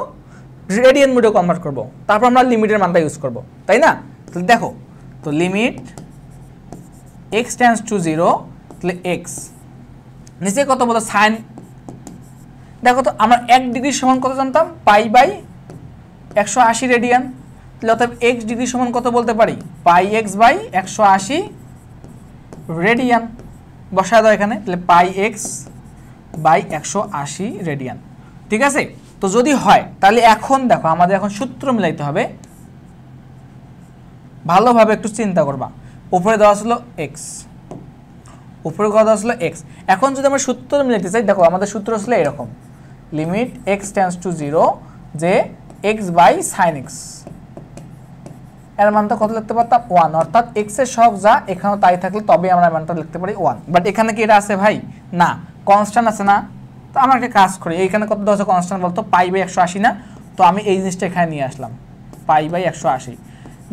রেডিয়ান মোডে কনভার্ট করব। তারপর আমরা লিমিটের মানটা ইউজ করব, তাই না? তাহলে দেখো, তো লিমিট x টেন্ডস টু 0, তাহলে x নিচে কত বলো সাইন, দেখো তো আমরা 1 ডিগ্রি সমান কত জানতাম, পাই বাই 180 রেডিয়ান। তাহলে অর্থাৎ x ডিগ্রি সমান কত বলতে পারি, পাই x বাই 180 রেডিয়ান। বসায় দাও এখানে, তাহলে পাই x বাই 180 রেডিয়ান। ঠিক আছে? তো যদি হয় তাহলে এখন দেখো আমাদের এখন সূত্র মিলাইতে হবে। ভালোভাবে একটু চিন্তা করবা। উপরে দেওয়া ছিল x, উপরে দেওয়া ছিল x। এখন যদি আমরা সূত্র মিলাইতে চাই, দেখো আমাদের সূত্র ছিল এরকম, লিমিট x টেন্ডস টু 0, যে x বাই সাইন x, এর মানটা কত লিখতে পারতাম 1, অর্থাৎ x এর সহগ যা এখানেও তাই থাকলে তবে আমরা মানটা লিখতে পারি 1। বাট এখানে কি এটা আছে ভাই? না, কনস্ট্যান্ট আছে না। তো আমরা একটা কাজ করি, এইখানে কত দেওয়া আছে কনস্ট্যান্ট বলতো, পাই বাই 180 না। তো আমি এই জিনিসটা এখানে নিয়ে আসলাম, পাই বাই 180।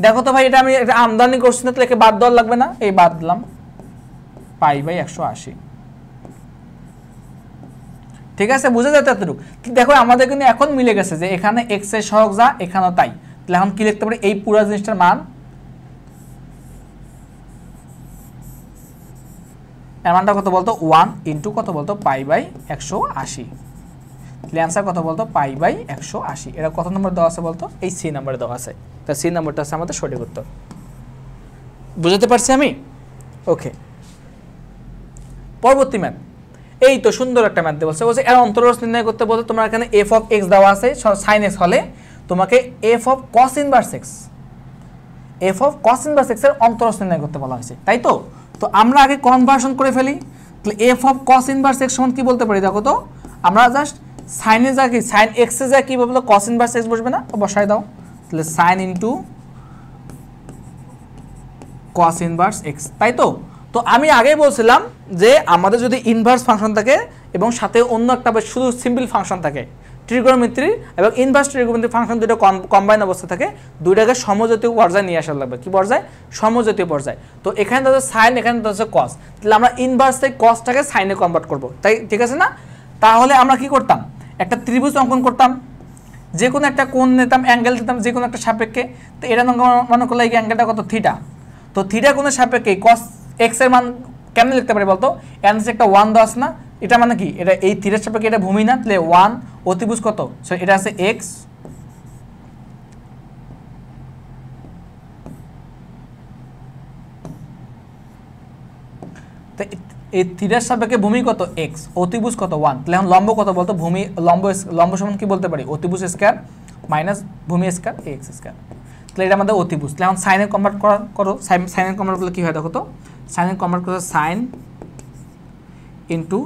দেখো তো ভাই, এটা আমি একটা আমদানি করছি না, তাহলে একে বাদ দেওয়ার লাগবে না, এই বাদ দিলাম পাই বাই 180। ঠিক আছে, বুঝে যাচ্ছে এতটুকু? দেখো আমাদের কিন্তু এখন মিলে গেছে যে এখানে x এর সহগ যা এখানেও তাই। তাহলে এখন কি লিখতে পারি, এই পুরো জিনিসটার মান, এর মানটা কত বলতো 1 ইন্টু কত বলতো পাই বাই 180। তাহলে অ্যান্সার কত বলতো, পাই বাই 180। এটা কত নম্বর দেওয়া আছে বলতো, এই সি নাম্বারে দেওয়া আছে। তা সি নাম্বারটা আছে আমাদের সঠিক উত্তর। বুঝতে পারছি আমি? ওকে, পরবর্তী ম্যাথ। এই তো সুন্দর একটা ম্যাথ বলছে, বলছে এর অন্তরজ নির্ণয় করতে বলতে তোমার এখানে এফ অফ এক্স দেওয়া আছে সাইন এক্স হলে তোমাকে F of cos inverse x, F of cos inverse x এর অন্তরজ নির্ণয় করতে বলা হয়েছে, তাই তো? তো আমরা আগে কনভার্সন করে ফেলি। তাহলে F of cos inverse x সমান কি বলতে পারি, দেখো তো আমরা জাস্ট সাইনে যা কি সাইন এক্স এ যা কি বলবো, কস ইনভার্স এক্স বসবে না, বসাই দাও। তাহলে sine into cos inverse x, তাই তো? তো আমি আগেই বলছিলাম যে আমাদের যদি ইনভার্স ফাংশন থাকে এবং সাথে অন্য একটা শুধু সিম্পল ফাংশন থাকে, ট্রিগোনোমেট্রি এবং ইনভার্স ট্রিগোনোমেট্রি ফাংশন দুটো কম্বাইন অবস্থা থাকে, দুইটাকে সমজাতীয় পর্যায়ে নিয়ে আসা লাগবে। কি পর্যায়ে? সমজাতীয় পর্যায়ে। তো এখানে তো সাইন, এখানে তো হচ্ছে কস, তাহলে আমরা ইনভার্স থেকে কসটাকে সাইনে কনভার্ট করব, তাই ঠিক আছে না? তাহলে আমরা কি করতাম, একটা ত্রিভুজ অঙ্কন করতাম, যে কোনো একটা কোণ নিতাম, অ্যাঙ্গেল নিতাম যে কোনো একটা সাপেক্ষে। তো এটা মনে করলে এই অ্যাঙ্গেলটা কত, থিটা। তো থিটা কোণের সাপেক্ষে কস এক্স এর মান কেমন লিখতে পারি বলতো, অ্যান্সার একটা 1 দেওয়া আছে না, এটা মানে কি, এটা এই থিটার সাপেক্ষে এটা ভূমি না, তাহলে 1 অতিভুজ কত, সো এটা আছে x, তো এই থিটার সাপেক্ষে ভূমি কত x, অতিভুজ কত 1। তাহলে এখন লম্ব কত বলতো, ভূমি লম্ব সমান কি বলতে পারি, অতিভুজ স্কয়ার মাইনাস ভূমি স্কয়ার x স্কয়ার। তাহলে এটা আমাদের অতিভুজ। তাহলে এখন সাইনে কনভার্ট করো, সাইনে কনভার্ট করলে কি হয় দেখো তো, সাইনে কনভার্ট করলে সাইন ইন্টু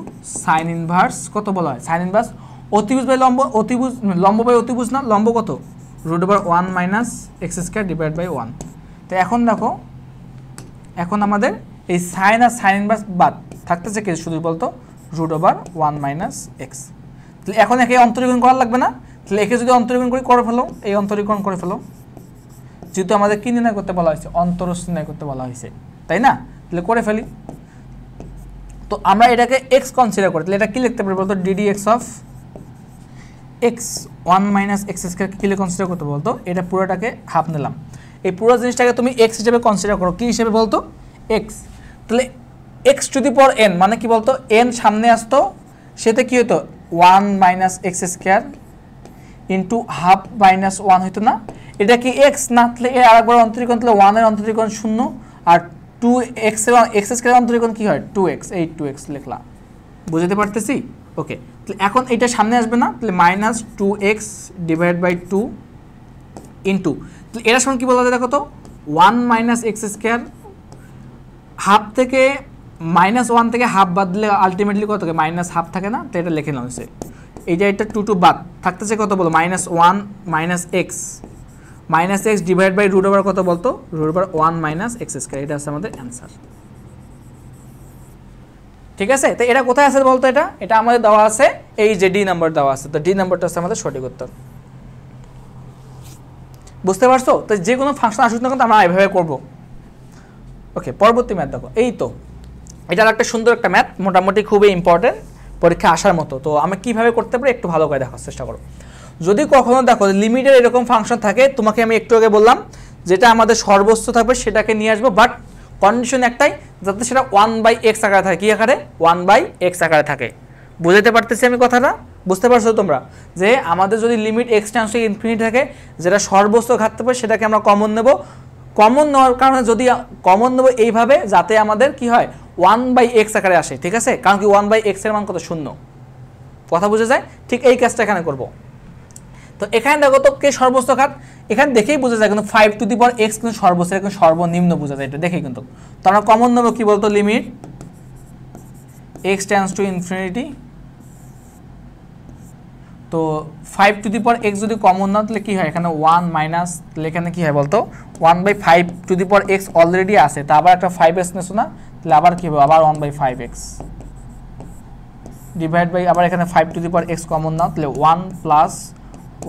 সাইন ইনভার্স কত বলা হয়, সাইন ইনভার্স অতিভুজ বাই লম্ব, অতিভুজ লম্ব বাই অতিভুজ না, লম্ব কত √1 minus x square divide by 1। তো এখন দেখো, এখন আমাদের এই সাইন আর সাইন ইনভার্স বাদ থাকতেছে কি শুধু বলতো √1 মাইনাস এক্স। তাহলে এখন একে অন্তরীকরণ করা লাগবে না, তাহলে একে যদি অন্তরীকরণ করে ফেলো, এই অন্তরীকরণ করে ফেলো, যেহেতু আমাদের কি নির্ণয় করতে বলা হয়েছে, অন্তরজ নির্ণয় করতে বলা হয়েছে, তাই না? তাহলে করে ফেলি। তো আমরা এটাকে x কনসিডার করি, তাহলে এটা কি লিখতে পারি বলতো, ddx of x 1 minus x square কি কনসিডার করতে বলতো, এটা পুরোটাকে হাফ নিলাম, এই পুরো জিনিসটাকে তুমি x হিসেবে কনসিডার করো, কি হিসেবে বলতো, x। তাহলে x two the power n মানে কি বলতো, n সামনে আসতো, সেটা কি হতো 1 minus x square into half minus 1 হইতো না, এটা কি x না? তাহলে এর আরেকবার অন্তরীকরণ, তাহলে 1 এর অন্তরীকরণ 0 আর 2x এর x স্কয়ার অন্তরীকরণ কি হয় 2x, এই 2x লিখলাম। বুঝতে পারতেছি? ওকে, তাহলে এখন এটা সামনে আসবে না, তাহলে minus 2x divide by 2 into, তাহলে এটার সঙ্গে কী বলা যায় দেখো তো, 1 মাইনাস এক্স স্কোয়ার, হাফ থেকে -1 থেকে হাফ বাদ দিলে আলটিমেটলি কত থাকে, -1/2 থাকে না, তো এটা লিখে নাও হচ্ছে এইটা, এটা 2 বাদ থাকতেছে কত বলো, -1 minus x divide by root over কত বলতো, root over 1 minus x square, এটা আছে আমাদের অ্যান্সার। ঠিক আছে, তো এটা কোথায় আছে বলতো, এটা আমাদের দেওয়া আছে এই যে ডি নাম্বার দেওয়া আছে, তো ডি নাম্বারটা আছে আমাদের সঠিক উত্তর। বুঝতে পারছো? তো যে কোনো ফাংশন আসুক না কিন্তু আমরা এভাবে করবো। ওকে, পরবর্তী ম্যাথ দেখো, এই তো এটার একটা সুন্দর একটা ম্যাথ, মোটামুটি খুবই ইম্পর্টেন্ট, পরীক্ষা আসার মতো। তো আমরা কিভাবে করতে পারি একটু ভালো করে দেখার চেষ্টা করো। যদি কখনো দেখো লিমিটের এরকম ফাংশন থাকে, তোমাকে আমি একটু আগে বললাম যেটা আমাদের সর্বোচ্চ থাকবে সেটাকে নিয়ে আসবো, বাট কন্ডিশন একটাই, যাতে সেটা 1/x আকারে থাকে। কি আকারে? 1/x আকারে থাকে। বুঝতে পারতেছি আমি কথাটা? বুঝতে পারছো তোমরা? যে আমাদের যদি limit x tends to infinity থাকে, যেটা সর্বোচ্চ ঘাটতে পারে সেটাকে আমরা কমন নেব। কমন নেওয়ার কারণে যদি কমন নেব এইভাবে, যাতে আমাদের কি হয় 1/x আকারে আসে। ঠিক আছে, কারণ কি 1/x এর মান কত? 0। কথা বুঝে যায়? ঠিক এই কাজটা এখানে করব। তো এখানে দেখো তো কে সর্বোচ্চ ঘাত, এখানে দেখেই বোঝা যায় কিন্তু 5 টু দি পাওয়ার x কিন্তু সর্বোচ্চ, কিন্তু সর্বনিম্ন বোঝা যায়, এটা দেখেই কিন্তু। তো আমরা কমন নেব কি বলতো, limit x tends to infinity. তো 5 টু দি পাওয়ার x যদি কমন নাও তাহলে কি হয়, এখানে 1 মাইনাস, তাহলে এখানে কি হয় বলতো, 1/5 two the power x already আছে, তা আবার একটা 5x নেছো না, তাহলে আবার কি হবে, আবার 1/5x ডিভাইড বাই, আবার এখানে 5 to the power x common নাও, তাহলে 1 প্লাস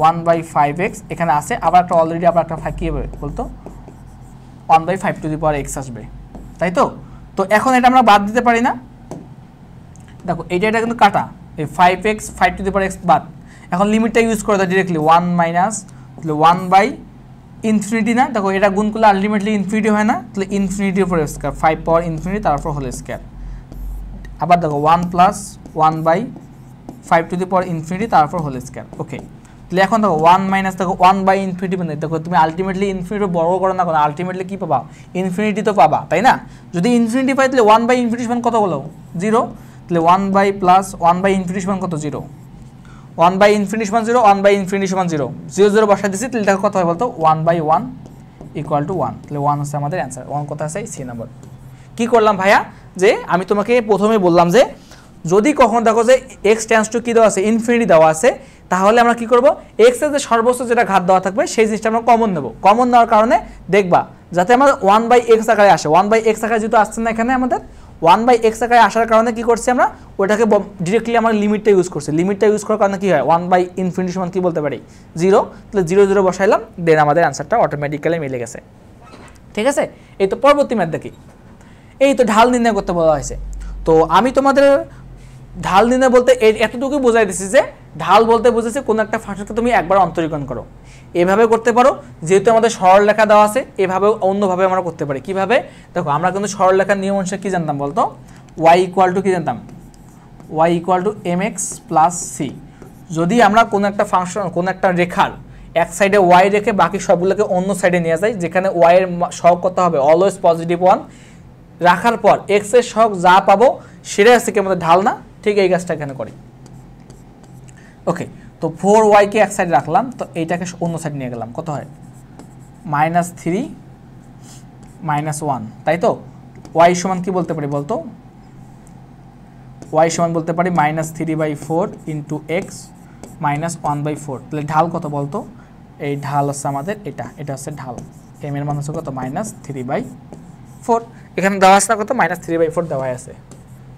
1/5x এখানে আছে, আবার একটা অলরেডি আবার একটা কি হবে বলতো, 1/5 টু দি পাওয়ার x আসবে, তাই তো? তো এখন এটা আমরা বাদ দিতে পারি না, দেখো এটা কিন্তু কাটা, এই 5x 5 to the power x বাদ। এখন লিমিটটা ইউজ করে দাও ডিরেক্টলি, 1 মাইনাস, তাহলে 1/ইনফিনিটি না, দেখো এটা গুণ করলে আলটিমেটলি ইনফিনিটি হয় না, তাহলে ইনফিনিটির উপর স্কয়ার, 5 পাওয়ার ইনফিনিটি তারপর হোল স্কয়ার। আবার দেখো 1 plus 1/5 two the power infinity তারপর হোল স্কয়ার। ওকে, তাহলে এখন দেখো 1 মাইনাস, দেখো 1/ইনফিনিটি মানে দেখো তুমি আলটিমেটলি ইনফিনিটি বড় করো না কেন, আলটিমেটলি কি পাবা, ইনফিনিটি তো পাবা, তাই না? যদি ইনফিনিটি পাই তাহলে 1/ইনফিনিটি মান কত হলো, 0, তাহলে 1 প্লাস 1/ইনফিনিটি মান কত, 0, 1/ইনফিনিটি সমান 0, 1/ইনফিনিটি সমান 0, 0 0 বসাই দিচ্ছি, তাহলে দেখো কত হয় বলতো, 1/1 ইকুয়াল টু 1, তাহলে 1 হচ্ছে আমাদের অ্যান্সার। 1 কোথায় আছে, সি নাম্বার। কি করলাম ভাইয়া, যে আমি তোমাকে প্রথমে বললাম যে যদি কখনো দেখো যে x টেন্ডস টু কি দেওয়া আছে, ইনফিনিটি দেওয়া আছে, তাহলে আমরা কি করব, x এর যে সর্বোচ্চ যেটা ঘাত দেওয়া থাকবে সেই জিনিসটা আমরা কমন নেব। কমন নেওয়ার কারণে দেখবা যাতে আমাদের 1/x আকারে আসে, 1/x আকারে যেহেতু আসছে না এখানে আমাদের 1/x আকারে আসার কারণে কি করছি আমরা, ওটাকে ডিরেক্টলি আমরা লিমিটটা ইউজ করছি। লিমিটটা ইউজ করার কারণে কি হয়, 1/ইনফিনিটি সমান কি বলতে পারি, 0, তাহলে 0 0 বসাইলাম, দেন আমাদের অ্যান্সারটা অটোমেটিক্যালি মিলে গেছে। ঠিক আছে, এই তো পরবর্তী ম্যাথ দেখি। এই তো ঢাল নির্ণয় করতে বলা হয়েছে। তো আমি তোমাদের ঢাল নির্ণয় বলতে এতটুকুই বোঝাই দিচ্ছি যে ঢাল বলতে বুঝেছি কোন একটা ফাংশনকে তুমি একবার অন্তরীকরণ করো, এভাবে করতে পারো, যেহেতু আমাদের সরলরেখা দেওয়া আছে, এভাবে অন্যভাবে আমরা করতে পারি। কিভাবে দেখো, আমরা কিন্তু সরলরেখার নিয়ম অনুসারে কি জানতাম বলতো, y ইকুয়াল টু কি জানতাম, y equal to mx plus c। যদি আমরা কোনো একটা ফাংশন, কোনো একটা রেখার এক সাইডে y রেখে বাকি সবগুলোকে অন্য সাইডে নিয়ে যাই, যেখানে y এর সহগ কত হবে, অলওয়েজ পজিটিভ 1 রাখার পর x এর সহগ যা পাবো সেটাই হচ্ছে কি আমাদের ঢাল না, ঠিক এই কাজটা এখানে করি। ওকে, তো 4y কে এক সাইডে রাখলাম, তো এইটাকে অন্য সাইড নিয়ে গেলাম, কত হয়, -3 -1, তাই তো? y সমান কি বলতে পারি বলতো, y সমান বলতে পারি -3/4 ইন্টু x -1/4, তাহলে ঢাল কত বলতো, এই ঢাল হচ্ছে আমাদের এটা হচ্ছে ঢাল, m এর মান হচ্ছে কত, -3/4, এখানে দেওয়া আছে না কত, -3/4 দেওয়া আছে।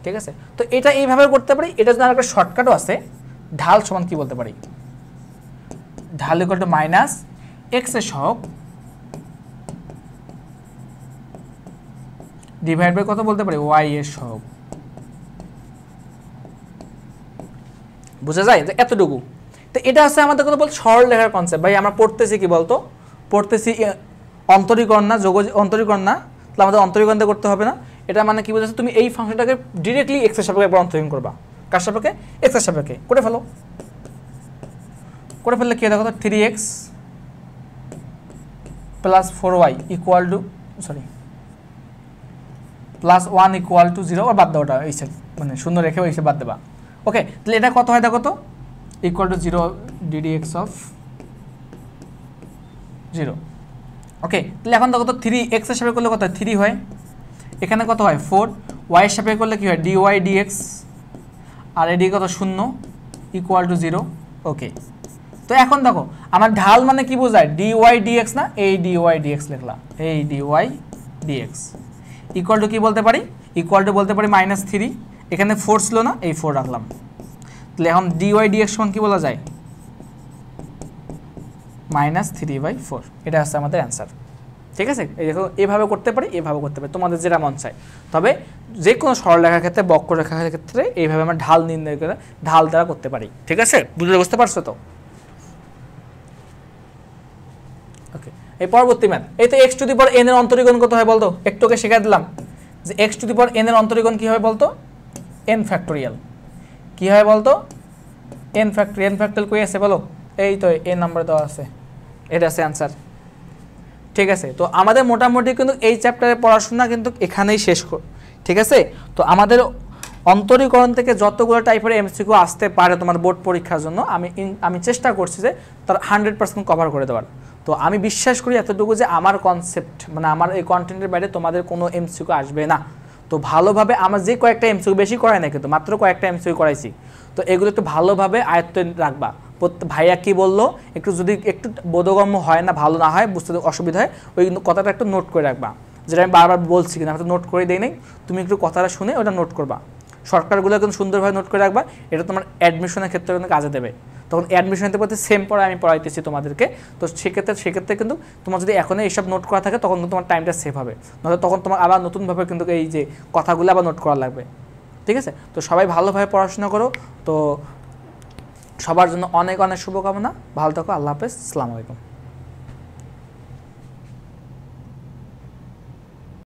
ঠিক আছে, তো এটা এইভাবে করতে পারি। এটা যদি আরেকটা শর্টকাটও আছে, ঢাল সমান কি বলতে পারি, ঢাল ইকুয়াল টু -x এর সহগ ডিভাইড বাই কত বলতে পারি, y এর সহগ। বুঝা যায় যে এতটুকু। তো এটা আছে আমাদের কথা বলতে সরল রেখার কনসেপ্ট। ভাই আমরা পড়তেছি কি বলতো, পড়তেছি অন্তরীকরণ না, যোগ অন্তরীকরণ না, তাহলে আমাদের অন্তরীকরণ করতে হবে না। এটা মানে কি বোঝাচ্ছে, তুমি এই ফাংশনটাকে ডিরেক্টলি x এর সাপেক্ষে একবার অন্তরীকরণ করবা, কার সাপেক্ষে, x এর সাপেক্ষে করে ফেলো। করে ফেললে কি দেখো তো, 3x plus 4y equal to, sorry, plus 1 equal to 0, আর বাদ দাও ওটা, এই মানে শূন্য রেখে ওই বাদ দেবা, ওকে, তাহলে এটা কত হয় দেখো তো, ইকুয়াল টু 0 ddx অফ 0। ওকে, তাহলে এখন দেখো তো 3x এর সাপেক্ষে করলে কত হয় 3 হয়, এখানে কত হয় 4, y এর সাপেক্ষে করলে কি হয় dy dx, আর এদিকে কত 0 ইকুয়াল টু 0। ওকে, তো এখন দেখো আমার ঢাল মানে কি বোঝায় dy dx না, এই dy dx লিখলাম, এই dy dx ইকুয়াল টু কি বলতে পারি, ইকুয়াল টু বলতে পারি -3, এখানে 4 ছিল না, এই 4 রাখলাম। তাহলে এখন dy dx সমান কি বলা যায় -3/4, এটা হচ্ছে আমাদের অ্যান্সার। ঠিক আছে, এই দেখো এভাবে করতে পারি, এভাবে করতে পারি, তোমাদের যেটা মন চায়। তবে যে কোনো সরলরেখার ক্ষেত্রে, বক্ররেখার ক্ষেত্রে এইভাবে আমরা ঢাল নির্ণয় করে ঢাল দ্বারা করতে পারি। ঠিক আছে, বুঝতে পারছো তো? ওকে, এই পরবর্তী ম্যাথ, এই তো x two the power n এর অন্তরীকরণ কত হয় বলতো, একটুকে শেখাই দিলাম যে x two the power n এর অন্তরীকরণ কি হবে বলতো, n ফ্যাক্টোরিয়াল। কি হয় বলতো, n ফ্যাক্টোরিয়াল। n ফ্যাক্টোরিয়াল কই আছে বলো, এই তো n নাম্বার দেওয়া আছে, এটা আছে অ্যান্সার। ঠিক আছে, তো আমাদের মোটামুটি কিন্তু এই চ্যাপ্টারের পড়াশোনা কিন্তু এখানেই শেষ। ঠিক আছে, তো আমাদের অন্তরীকরণ থেকে যতগুলো টাইপের এমসিকিউ আসতে পারে তোমার বোর্ড পরীক্ষার জন্য আমি চেষ্টা করছি যে তার 100% কভার করে দেওয়ার। তো আমি বিশ্বাস করি এতটুকু যে আমার কনসেপ্ট মানে আমার এই কন্টেন্টের বাইরে তোমাদের কোনো এমসিকিউ আসবে না। তো ভালোভাবে আমার যে কয়েকটা এমসিকিউ, বেশি করাই না কিন্তু মাত্র কয়েকটা এমসিকিউ করাইছি, তো এগুলো একটু ভালোভাবে আয়ত্তে রাখবা। ভাইয়া কি বললো একটু যদি একটু বোধগম্য হয় না, ভালো না হয়, বুঝতে অসুবিধা হয়, ওই কথাটা একটু নোট করে রাখবা। যেটা আমি বারবার বলছি কিনা আমি তো নোট করে দিই নাই, তুমি একটু কথাটা শুনে ওটা নোট করবা। শর্টকাটগুলো কিন্তু সুন্দরভাবে নোট করে রাখবা, এটা তোমার অ্যাডমিশনের ক্ষেত্রে কিন্তু কাজে দেবে। তখন অ্যাডমিশনের প্রতি সেম পড়া আমি পড়াইতেছি তোমাদেরকে, তো সেক্ষেত্রে কিন্তু তোমার যদি এখনই এইসব নোট করা থাকে তখন কিন্তু তোমার টাইমটা সেভ হবে, নয়তো তখন তোমার আবার নতুনভাবে কিন্তু এই যে কথাগুলো আবার নোট করা লাগবে। ঠিক আছে, তো সবাই ভালোভাবে পড়াশোনা করো। তো সবার জন্য অনেক অনেক শুভকামনা, ভালো থাকো, আল্লাহ হাফেজ, আসসালামু আলাইকুম।